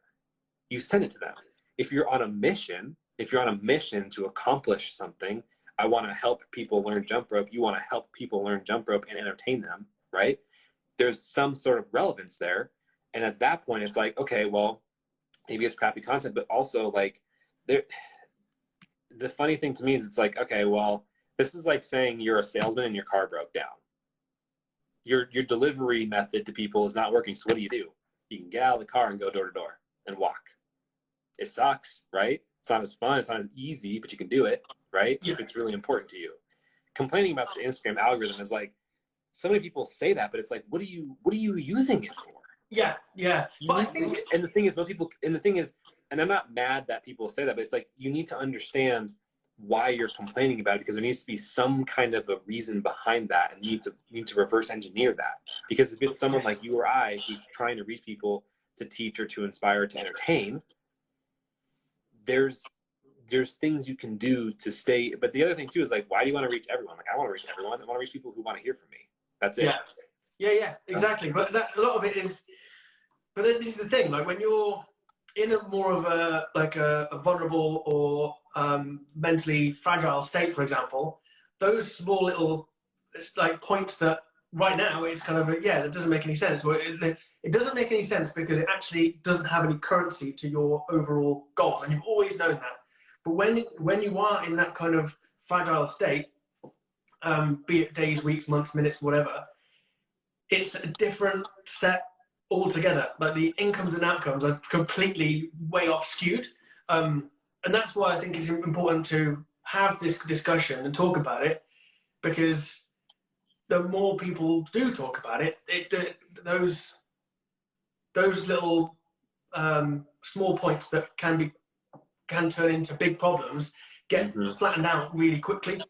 you send it to them. If you're on a mission to accomplish something, I want to help people learn jump rope. You want to help people learn jump rope and entertain them, right? There's some sort of relevance there. And at that point, it's like, okay, well, maybe it's crappy content, but also like the funny thing to me is it's like, okay, well, this is like saying you're a salesman and your car broke down. Your delivery method to people is not working. So what do? You can get out of the car and go door to door and walk. It sucks, right? It's not as fun. It's not as easy, but you can do it, right? Yeah. If it's really important to you. Complaining about the Instagram algorithm is like, so many people say that, but it's like, what are you using it for? Yeah. But I think, and the thing is, and I'm not mad that people say that, but it's like, you need to understand why you're complaining about it, because there needs to be some kind of a reason behind that, and you need to reverse engineer that. Because if it's someone like you or I who's trying to reach people to teach or to inspire, to entertain, there's things you can do to stay. But the other thing too is like, why do you want to reach everyone? Like, I want to reach everyone. I want to reach people who want to hear from me. That's it. Yeah, exactly. But a lot of it is, but then this is the thing, like when you're in a more of a vulnerable or mentally fragile state, for example, those small little, it's like points that right now it's kind of that doesn't make any sense, or it doesn't make any sense because it actually doesn't have any currency to your overall goals, and you've always known that. But when you are in that kind of fragile state, be it days, weeks, months, minutes, whatever, it's a different set altogether. Like the incomes and outcomes are completely way off skewed. And that's why I think it's important to have this discussion and talk about it, because the more people do talk about it, those little small points that can turn into big problems get flattened out really quickly.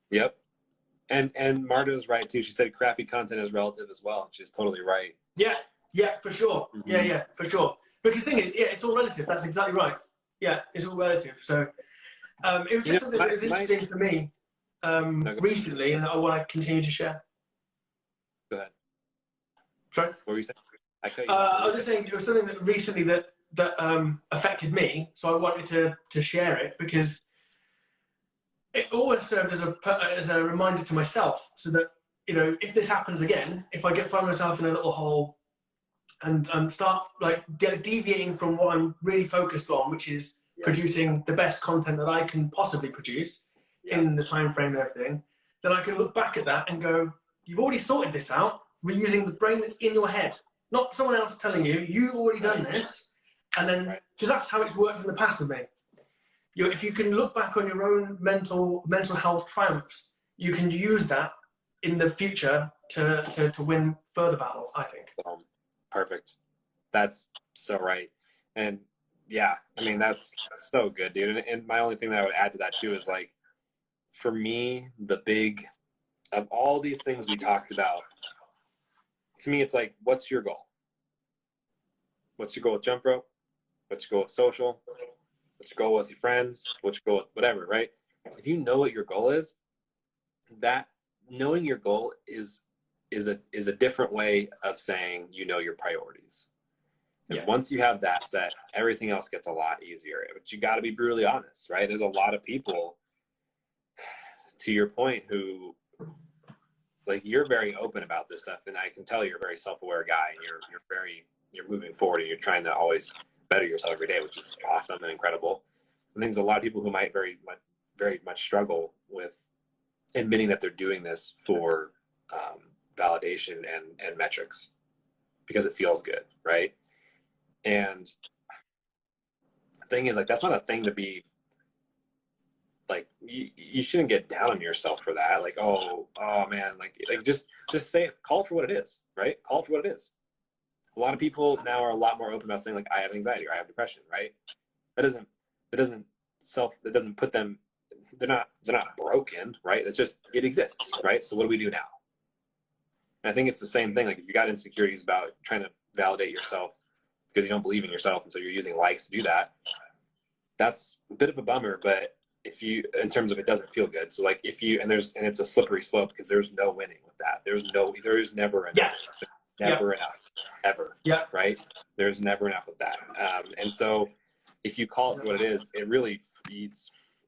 Yep. And Marta's right too. She said crappy content is relative as well. She's totally right. Yeah, for sure. Yeah, for sure. Because the thing is, it's all relative. That's exactly right. Yeah, it's all relative. So it was just something that was interesting for me recently, and I want to continue to share. Go ahead. Sorry? What were you saying? I was just saying it was something that recently that affected me, so I wanted to share it because it always served as a reminder to myself, so that, you know, if this happens again, if I find myself in a little hole and start like deviating from what I'm really focused on, which is producing the best content that I can possibly produce in the time frame and everything, then I can look back at that and go, you've already sorted this out. We're using the brain that's in your head, not someone else telling you, you've already done this. And then, because that's how it's worked in the past with me. If you can look back on your own mental health triumphs, you can use that in the future to win further battles, I think. Perfect. That's so right. And yeah, I mean, that's so good, dude. And my only thing that I would add to that too is like, for me, the big, of all these things we talked about, to me, it's like, what's your goal? What's your goal with jump rope? What's your goal with social? What's your goal with your friends? What's your goal with whatever, right? If you know what your goal is, that knowing your goal is a different way of saying you know your priorities. And once you have that set, everything else gets a lot easier. But you got to be brutally honest, right? There's a lot of people, to your point, who, like, you're very open about this stuff, and I can tell you're a very self-aware guy, and you're moving forward, and you're trying to always better yourself every day, which is awesome and incredible. I think there's a lot of people who might very much struggle with admitting that they're doing this for validation and metrics because it feels good, right? And the thing is, like, that's not a thing to be like, you shouldn't get down on yourself for that. Like, oh man, like just say it, call it for what it is, right? Call it for what it is. A lot of people now are a lot more open about saying, like, I have anxiety or I have depression, right? That doesn't put them, they're not broken, right? It's just, it exists, right? So what do we do now? And I think it's the same thing. Like, if you got insecurities about trying to validate yourself because you don't believe in yourself, and so you're using likes to do that, that's a bit of a bummer. But if you, in terms of, it doesn't feel good. So like, if you, and it's a slippery slope because there's no winning with that. There is never enough. never enough, ever. Yeah. Right? There's never enough of that. And so if you call it what it is, it really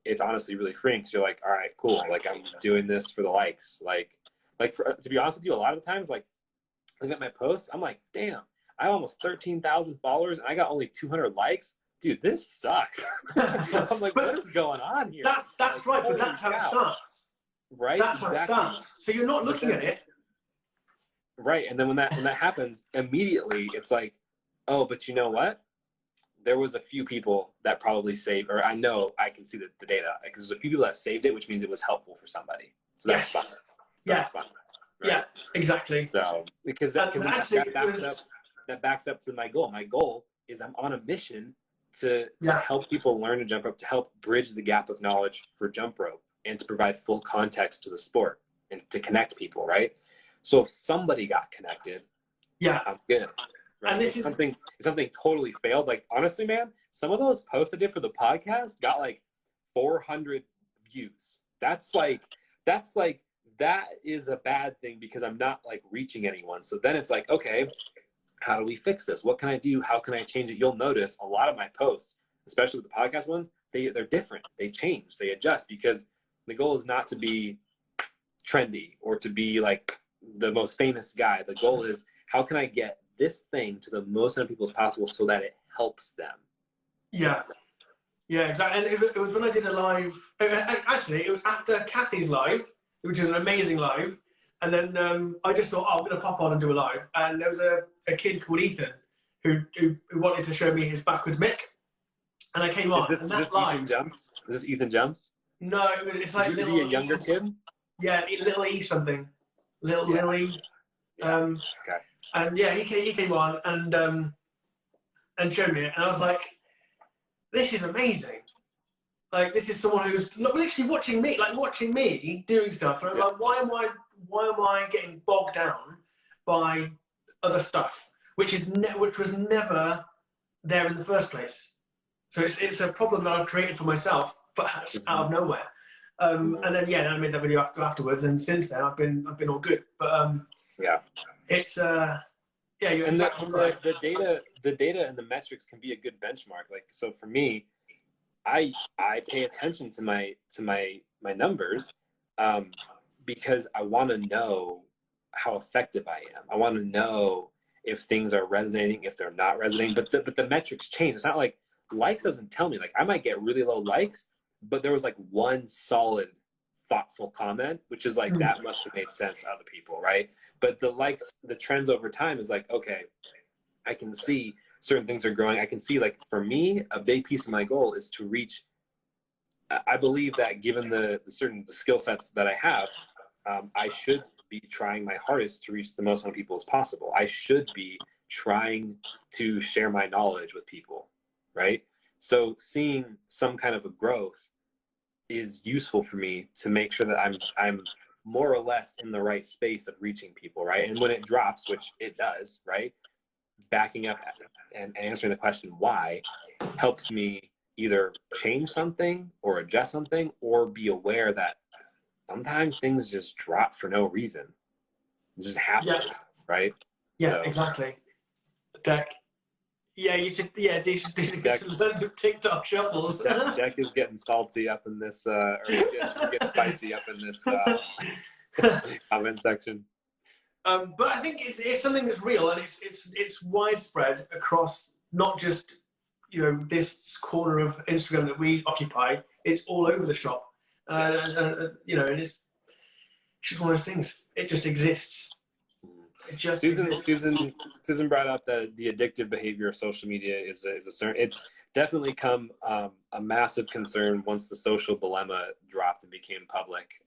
it's honestly really freeing, because you're like, all right, cool. Like, I'm doing this for the likes. To be honest with you, a lot of the times, like, looking at my posts, I'm like, damn, I have almost 13,000 followers and I got only 200 likes. Dude, this sucks. I'm like, what is going on here? That's like, right, but that's how it starts. Right? That's how it starts. So you're not looking at it. Right. And then when that happens, immediately it's like, oh, but you know what? There was a few people that probably saved, or I know I can see the data, because there's a few people that saved it, which means it was helpful for somebody. So that's fun. That's fun. Right? Yeah, exactly. So because that backs up to my goal. My goal is I'm on a mission to help people learn to jump rope, to help bridge the gap of knowledge for jump rope, and to provide full context to the sport and to connect people, right? So if somebody got connected, I'm good. Right? And this if something totally failed, like, honestly, man, some of those posts I did for the podcast got like 400 views. That is a bad thing, because I'm not like reaching anyone. So then it's like, okay, how do we fix this? What can I do? How can I change it? You'll notice a lot of my posts, especially with the podcast ones, they're different. They change, they adjust, because the goal is not to be trendy or to be like the most famous guy. The goal is, how can I get this thing to the most amount of people as possible so that it helps them? Yeah, exactly. And it was when I did a live, actually, it was after Kathy's live, which is an amazing live. And then I just thought, I'm going to pop on and do a live. And there was a kid called Ethan who wanted to show me his backwards mick. And I came on. Is this Ethan Jumps? Is this Ethan Jumps? No, it's like Is he a younger kid? Yeah, little E something. Little E. Okay. And yeah, he came on and showed me it. And I was like, this is amazing. Like, this is someone who's literally watching me doing stuff. And I'm like, why am I getting bogged down by other stuff, which was never there in the first place? So it's a problem that I've created for myself, perhaps out of nowhere. And then I made that video afterwards, and since then I've been all good. But it's you're and exactly right. The data and the metrics can be a good benchmark. Like, so for me, I pay attention to my numbers because I want to know how effective I am. I want to know if things are resonating, if they're not resonating. But the metrics change. It's not like likes doesn't tell me. Like, I might get really low likes, but there was like one solid, thoughtful comment, which is like, that must have made sense to other people, right? But the likes, the trends over time is like, okay, I can see certain things are growing. I can see, like, for me, a big piece of my goal is to reach. I believe that given the skill sets that I have, I should be trying my hardest to reach the most amount of people as possible. I should be trying to share my knowledge with people, right? So seeing some kind of a growth is useful for me to make sure that I'm more or less in the right space of reaching people, right? And when it drops, which it does, right? Backing up and answering the question why helps me either change something or adjust something, or be aware that sometimes things just drop for no reason. It just happens, right? Yeah, so, exactly. Deck. Yeah, you should learn some TikTok shuffles. Deck is getting salty up in this, or get spicy up in this comment section. But I think it's something that's real, and it's widespread across not just this corner of Instagram that we occupy. It's all over the shop, and it's just one of those things. It just exists. Susan brought up that the addictive behavior of social media is a certain. It's definitely come a massive concern once the social dilemma dropped and became public.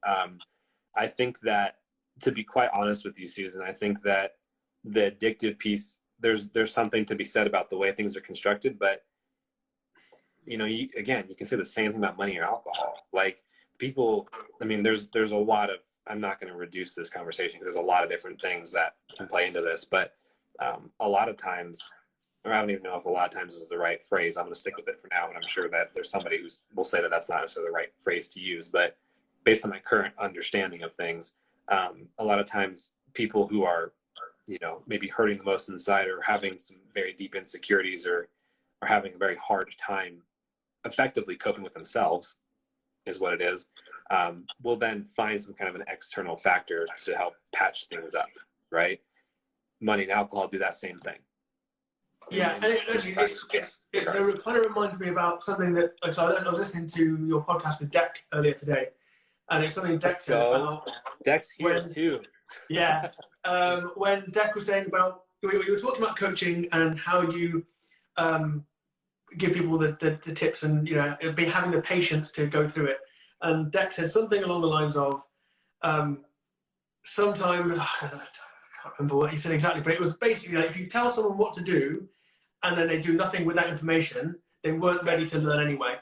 I think that, to be quite honest with you, Susan, I think that the addictive piece, there's something to be said about the way things are constructed, but you can say the same thing about money or alcohol. Like, people, I mean, there's a lot of, I'm not going to reduce this conversation because there's a lot of different things that can play into this, but a lot of times, or I don't even know if a lot of times is the right phrase. I'm going to stick with it for now, and I'm sure that there's somebody who will say that that's not necessarily the right phrase to use, but based on my current understanding of things, a lot of times people who are maybe hurting the most inside, or having some very deep insecurities, or having a very hard time effectively coping with themselves, is what it is, will then find some kind of an external factor to help patch things up, right? Money and alcohol do that same thing. Yeah, and it kind of reminds me about something that, like, so I was listening to your podcast with Deck earlier today, and it's something Deck said about. Deck's here too. Yeah, when Deck was saying about, you were talking about coaching and how you give people the tips and, be having the patience to go through it. And Deck said something along the lines of, sometimes, I can't remember what he said exactly, but it was basically like, if you tell someone what to do and then they do nothing with that information, they weren't ready to learn anyway.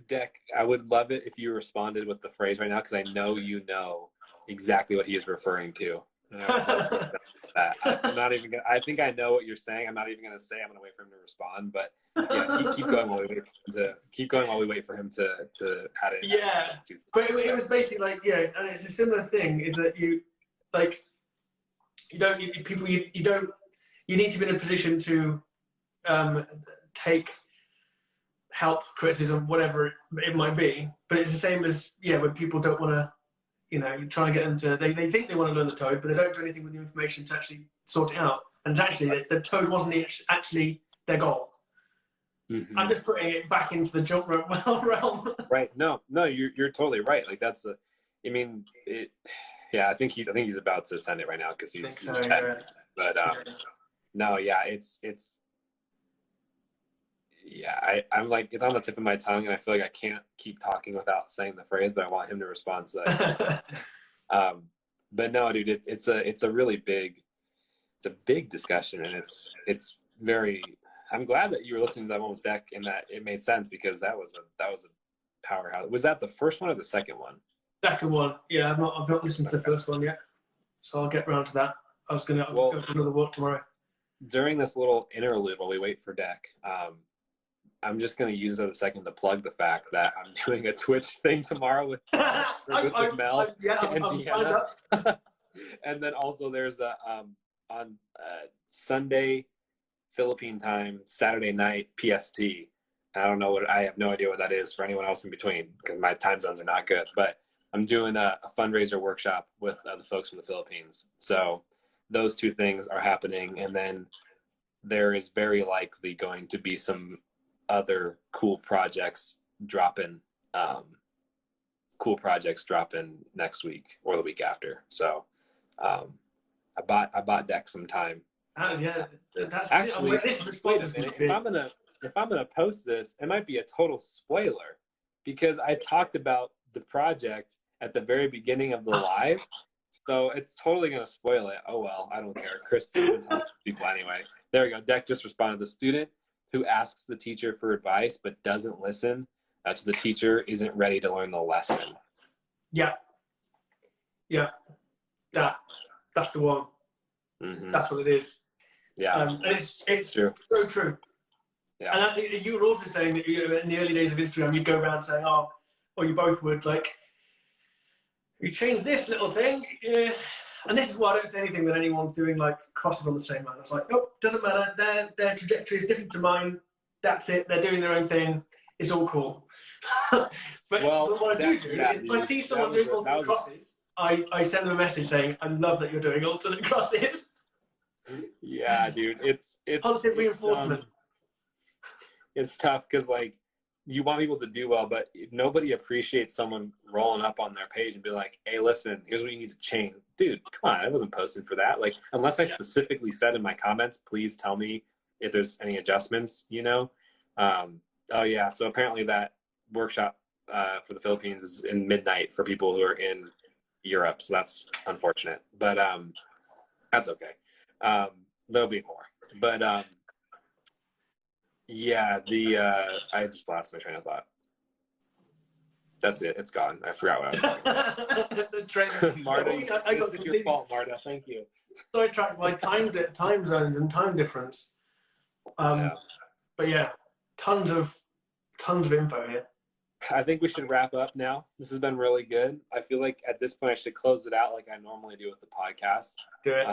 Deck, I would love it if you responded with the phrase right now, because I know you know exactly what he is referring to. I'm not even gonna, I think I know what you're saying. I'm not even gonna say. I'm gonna wait for him to respond. But yeah, keep going while we wait for him to add it. Yeah, but it was basically like, and it's a similar thing. Is that you don't need people. You need to be in a position to take help, criticism, whatever it might be. But it's the same as when people don't want to. You try and get them to, they think they want to learn the toad, but they don't do anything with the information to actually sort it out. And actually, the toad wasn't actually their goal. Mm-hmm. I'm just putting it back into the jump rope realm. Right. No, you're totally right. Like I think he's about to send it right now, because he's 10. Yeah. But no, yeah, I'm like, it's on the tip of my tongue, and I feel like I can't keep talking without saying the phrase, but I want him to respond to that. But no, dude, it's a really big, discussion, and it's very. I'm glad that you were listening to that one with Deck, and that it made sense, because that was a powerhouse. Was that the first one or the second one? Second one. Yeah, I've not listened to the first one yet, so I'll get around to that. I was gonna go for another walk tomorrow. During this little interlude while we wait for Deck, I'm just going to use it a second to plug the fact that I'm doing a Twitch thing tomorrow with Mel and Deanna. And then also there's on Sunday Philippine time, Saturday night PST. I have no idea what that is for anyone else in between, because my time zones are not good. But I'm doing a fundraiser workshop with the folks from the Philippines. So those two things are happening. And then there is very likely going to be some other cool projects dropping next week or the week after. So I bought Deck some time. That's actually, wait a minute. If I'm gonna post this, it might be a total spoiler, because I talked about the project at the very beginning of the live. So it's totally going to spoil it. Oh, well, I don't care. Chris doesn't talk to people anyway. There we go. Deck just responded. The student who asks the teacher for advice but doesn't listen to the teacher isn't ready to learn the lesson. Yeah. That's the one. Mm-hmm. That's what it is. Yeah. And it's true. So true. Yeah. And I think you were also saying that in the early days of Instagram, you'd go around saying, or you both would, like, you change this little thing. Yeah. And this is why I don't say anything when anyone's doing like crosses on the same line. It's like, doesn't matter. Their trajectory is different to mine. That's it. They're doing their own thing. It's all cool. but what I do is, if I see someone doing alternate crosses, I send them a message saying, I love that you're doing alternate crosses. Yeah, dude. It's positive reinforcement. It's tough because, like, you want people to do well, but nobody appreciates someone rolling up on their page and be like, hey, listen, here's what you need to change. Dude, come on, I wasn't posting for that. Like, unless I specifically said in my comments, please tell me if there's any adjustments, so apparently that workshop for the Philippines is in midnight for people who are in Europe, so that's unfortunate, but that's okay. There'll be more, but I just lost my train of thought. That's it. It's gone. I forgot what I was talking about. Marta, this is your fault, Marta. Thank you. So I tracked my time zones and time difference. But yeah, tons of info here. I think we should wrap up now. This has been really good. I feel like at this point I should close it out like I normally do with the podcast. Do it.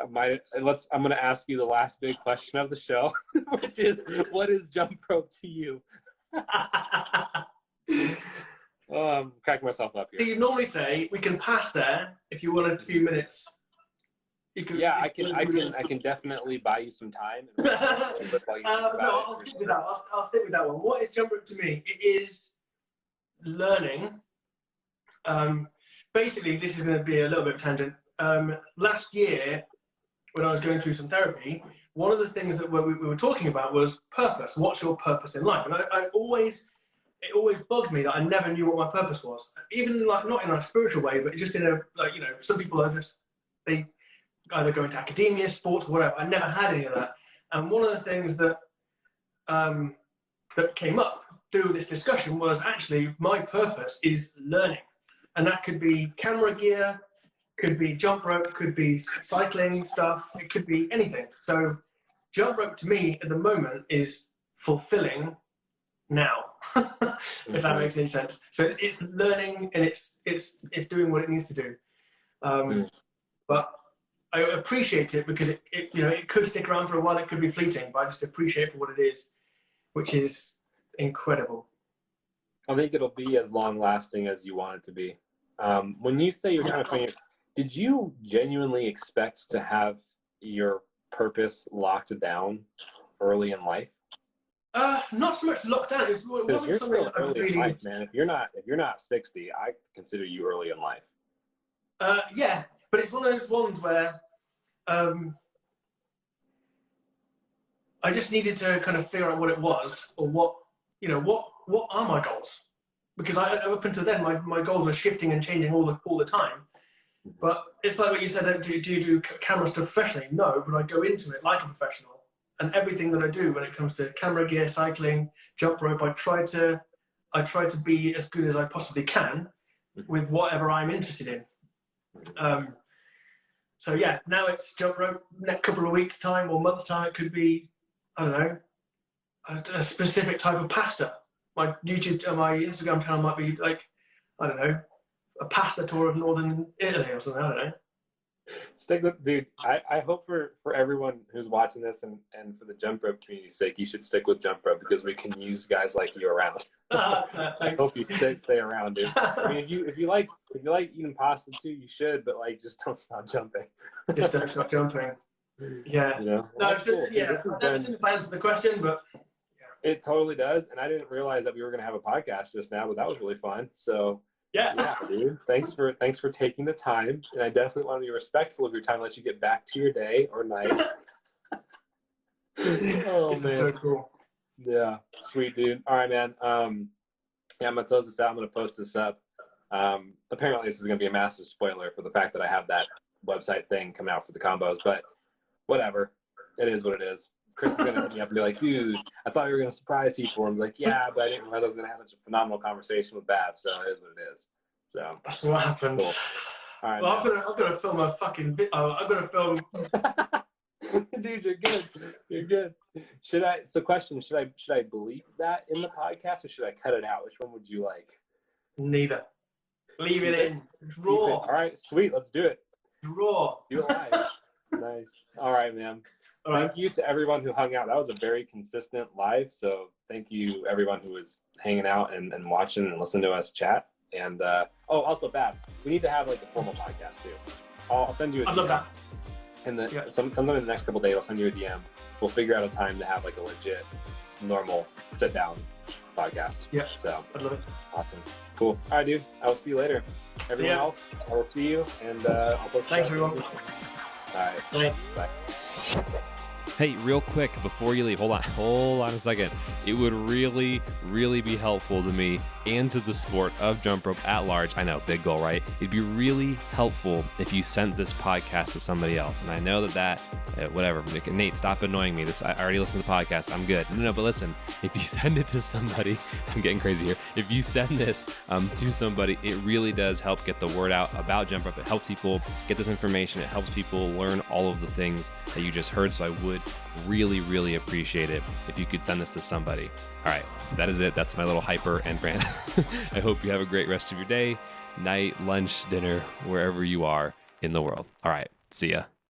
I'm gonna ask you the last big question of the show, which is, what is jump rope to you? I'm cracking myself up here. You normally say we can pass there if you want a few minutes. I can definitely buy you some time. No, I'll stick with that. I'll stick with that one. What is jump rope to me? It is learning. Basically, this is going to be a little bit of a tangent. Last year, when I was going through some therapy, one of the things that we were talking about was purpose. What's your purpose in life? And it always bugged me that I never knew what my purpose was. Even like not in a spiritual way, but just in a some people are just they either go into academia, sports, whatever. I never had any of that. And one of the things that that came up through this discussion was actually my purpose is learning. And that could be camera gear, could be jump rope, could be cycling stuff, it could be anything. So jump rope to me at the moment is fulfilling now, if that makes any sense. So it's learning and it's doing what it needs to do. But I appreciate it because it could stick around for a while, it could be fleeting, but I just appreciate it for what it is, which is incredible. I think it'll be as long lasting as you want it to be. When you say you're trying to find, did you genuinely expect to have your purpose locked down early in life? Not so much locked down. It wasn't something that I early really. In life, man. If you're not 60, I consider you early in life. Yeah, but it's one of those ones where I just needed to kind of figure out what it was, or what are my goals? Because up until then, my goals were shifting and changing all the time. But it's like what you said, do you do camera stuff professionally? No, but I go into it like a professional. And everything that I do when it comes to camera gear, cycling, jump rope, I try to be as good as I possibly can with whatever I'm interested in. So yeah, now it's jump rope. Next couple of weeks' time or months' time, it could be, I don't know, a specific type of pasta. My Instagram channel might be like, I don't know, a pasta tour of Northern Italy or something. I don't know. Stick with, dude. I hope for everyone who's watching this and for the jump rope community's sake, you should stick with jump rope because we can use guys like you around. I hope you stay around, dude. I mean, if you like eating pasta too, you should, but like just don't stop jumping. Just don't stop jumping. Yeah. No, cool. Yeah. I didn't answer the question, but yeah. It totally does. And I didn't realize that we were going to have a podcast just now, but that was really fun. So. Yeah, dude. Thanks for taking the time, and I definitely want to be respectful of your time. Let you get back to your day or night. This is so cool. Yeah, sweet, dude. All right, man. I'm gonna close this out. I'm gonna post this up. Apparently, this is gonna be a massive spoiler for the fact that I have that website thing coming out for the combos, but whatever. It is what it is. Chris is gonna hit me up and be like, dude, I thought you were gonna surprise people. I'm like, yeah, but I didn't realize I was gonna have such a phenomenal conversation with Bav, so it is what it is. So that's what happens. Cool. All right, well, I'm gonna film a fucking video. I'm gonna film. Dude, you're good. You're good. Should I bleep that in the podcast or should I cut it out? Which one would you like? Neither. Leave it in. Raw. All right, sweet. Let's do it. Raw. Do it live. Nice. All right, man. Thank you to everyone who hung out. That was a very consistent live. So thank you everyone who was hanging out and watching and listening to us chat. And also Bab, we need to have like a formal podcast too. I'll send you a DM. I love that. And sometime in the next couple of days, I'll send you a DM. We'll figure out a time to have like a legit, normal sit down podcast. Yeah. So I love it. Awesome. Cool. All right, dude. I will see you later. Everyone else, I will see you. And I'll post. Thanks, everyone. All right. Bye. Bye. Hey, real quick, before you leave, hold on a second. It would really, really be helpful to me and to the sport of jump rope at large. I know, big goal, right? It'd be really helpful if you sent this podcast to somebody else. And I know that whatever, Nate, stop annoying me. I already listened to the podcast. I'm good. No, but listen, if you send it to somebody, I'm getting crazy here. If you send this to somebody, it really does help get the word out about jump rope. It helps people get this information. It helps people learn all of the things that you just heard. So I would really, really appreciate it if you could send this to somebody. All right, that is it. That's my little hyper and rant. I hope you have a great rest of your day, night, lunch, dinner, wherever you are in the world. All right, see ya.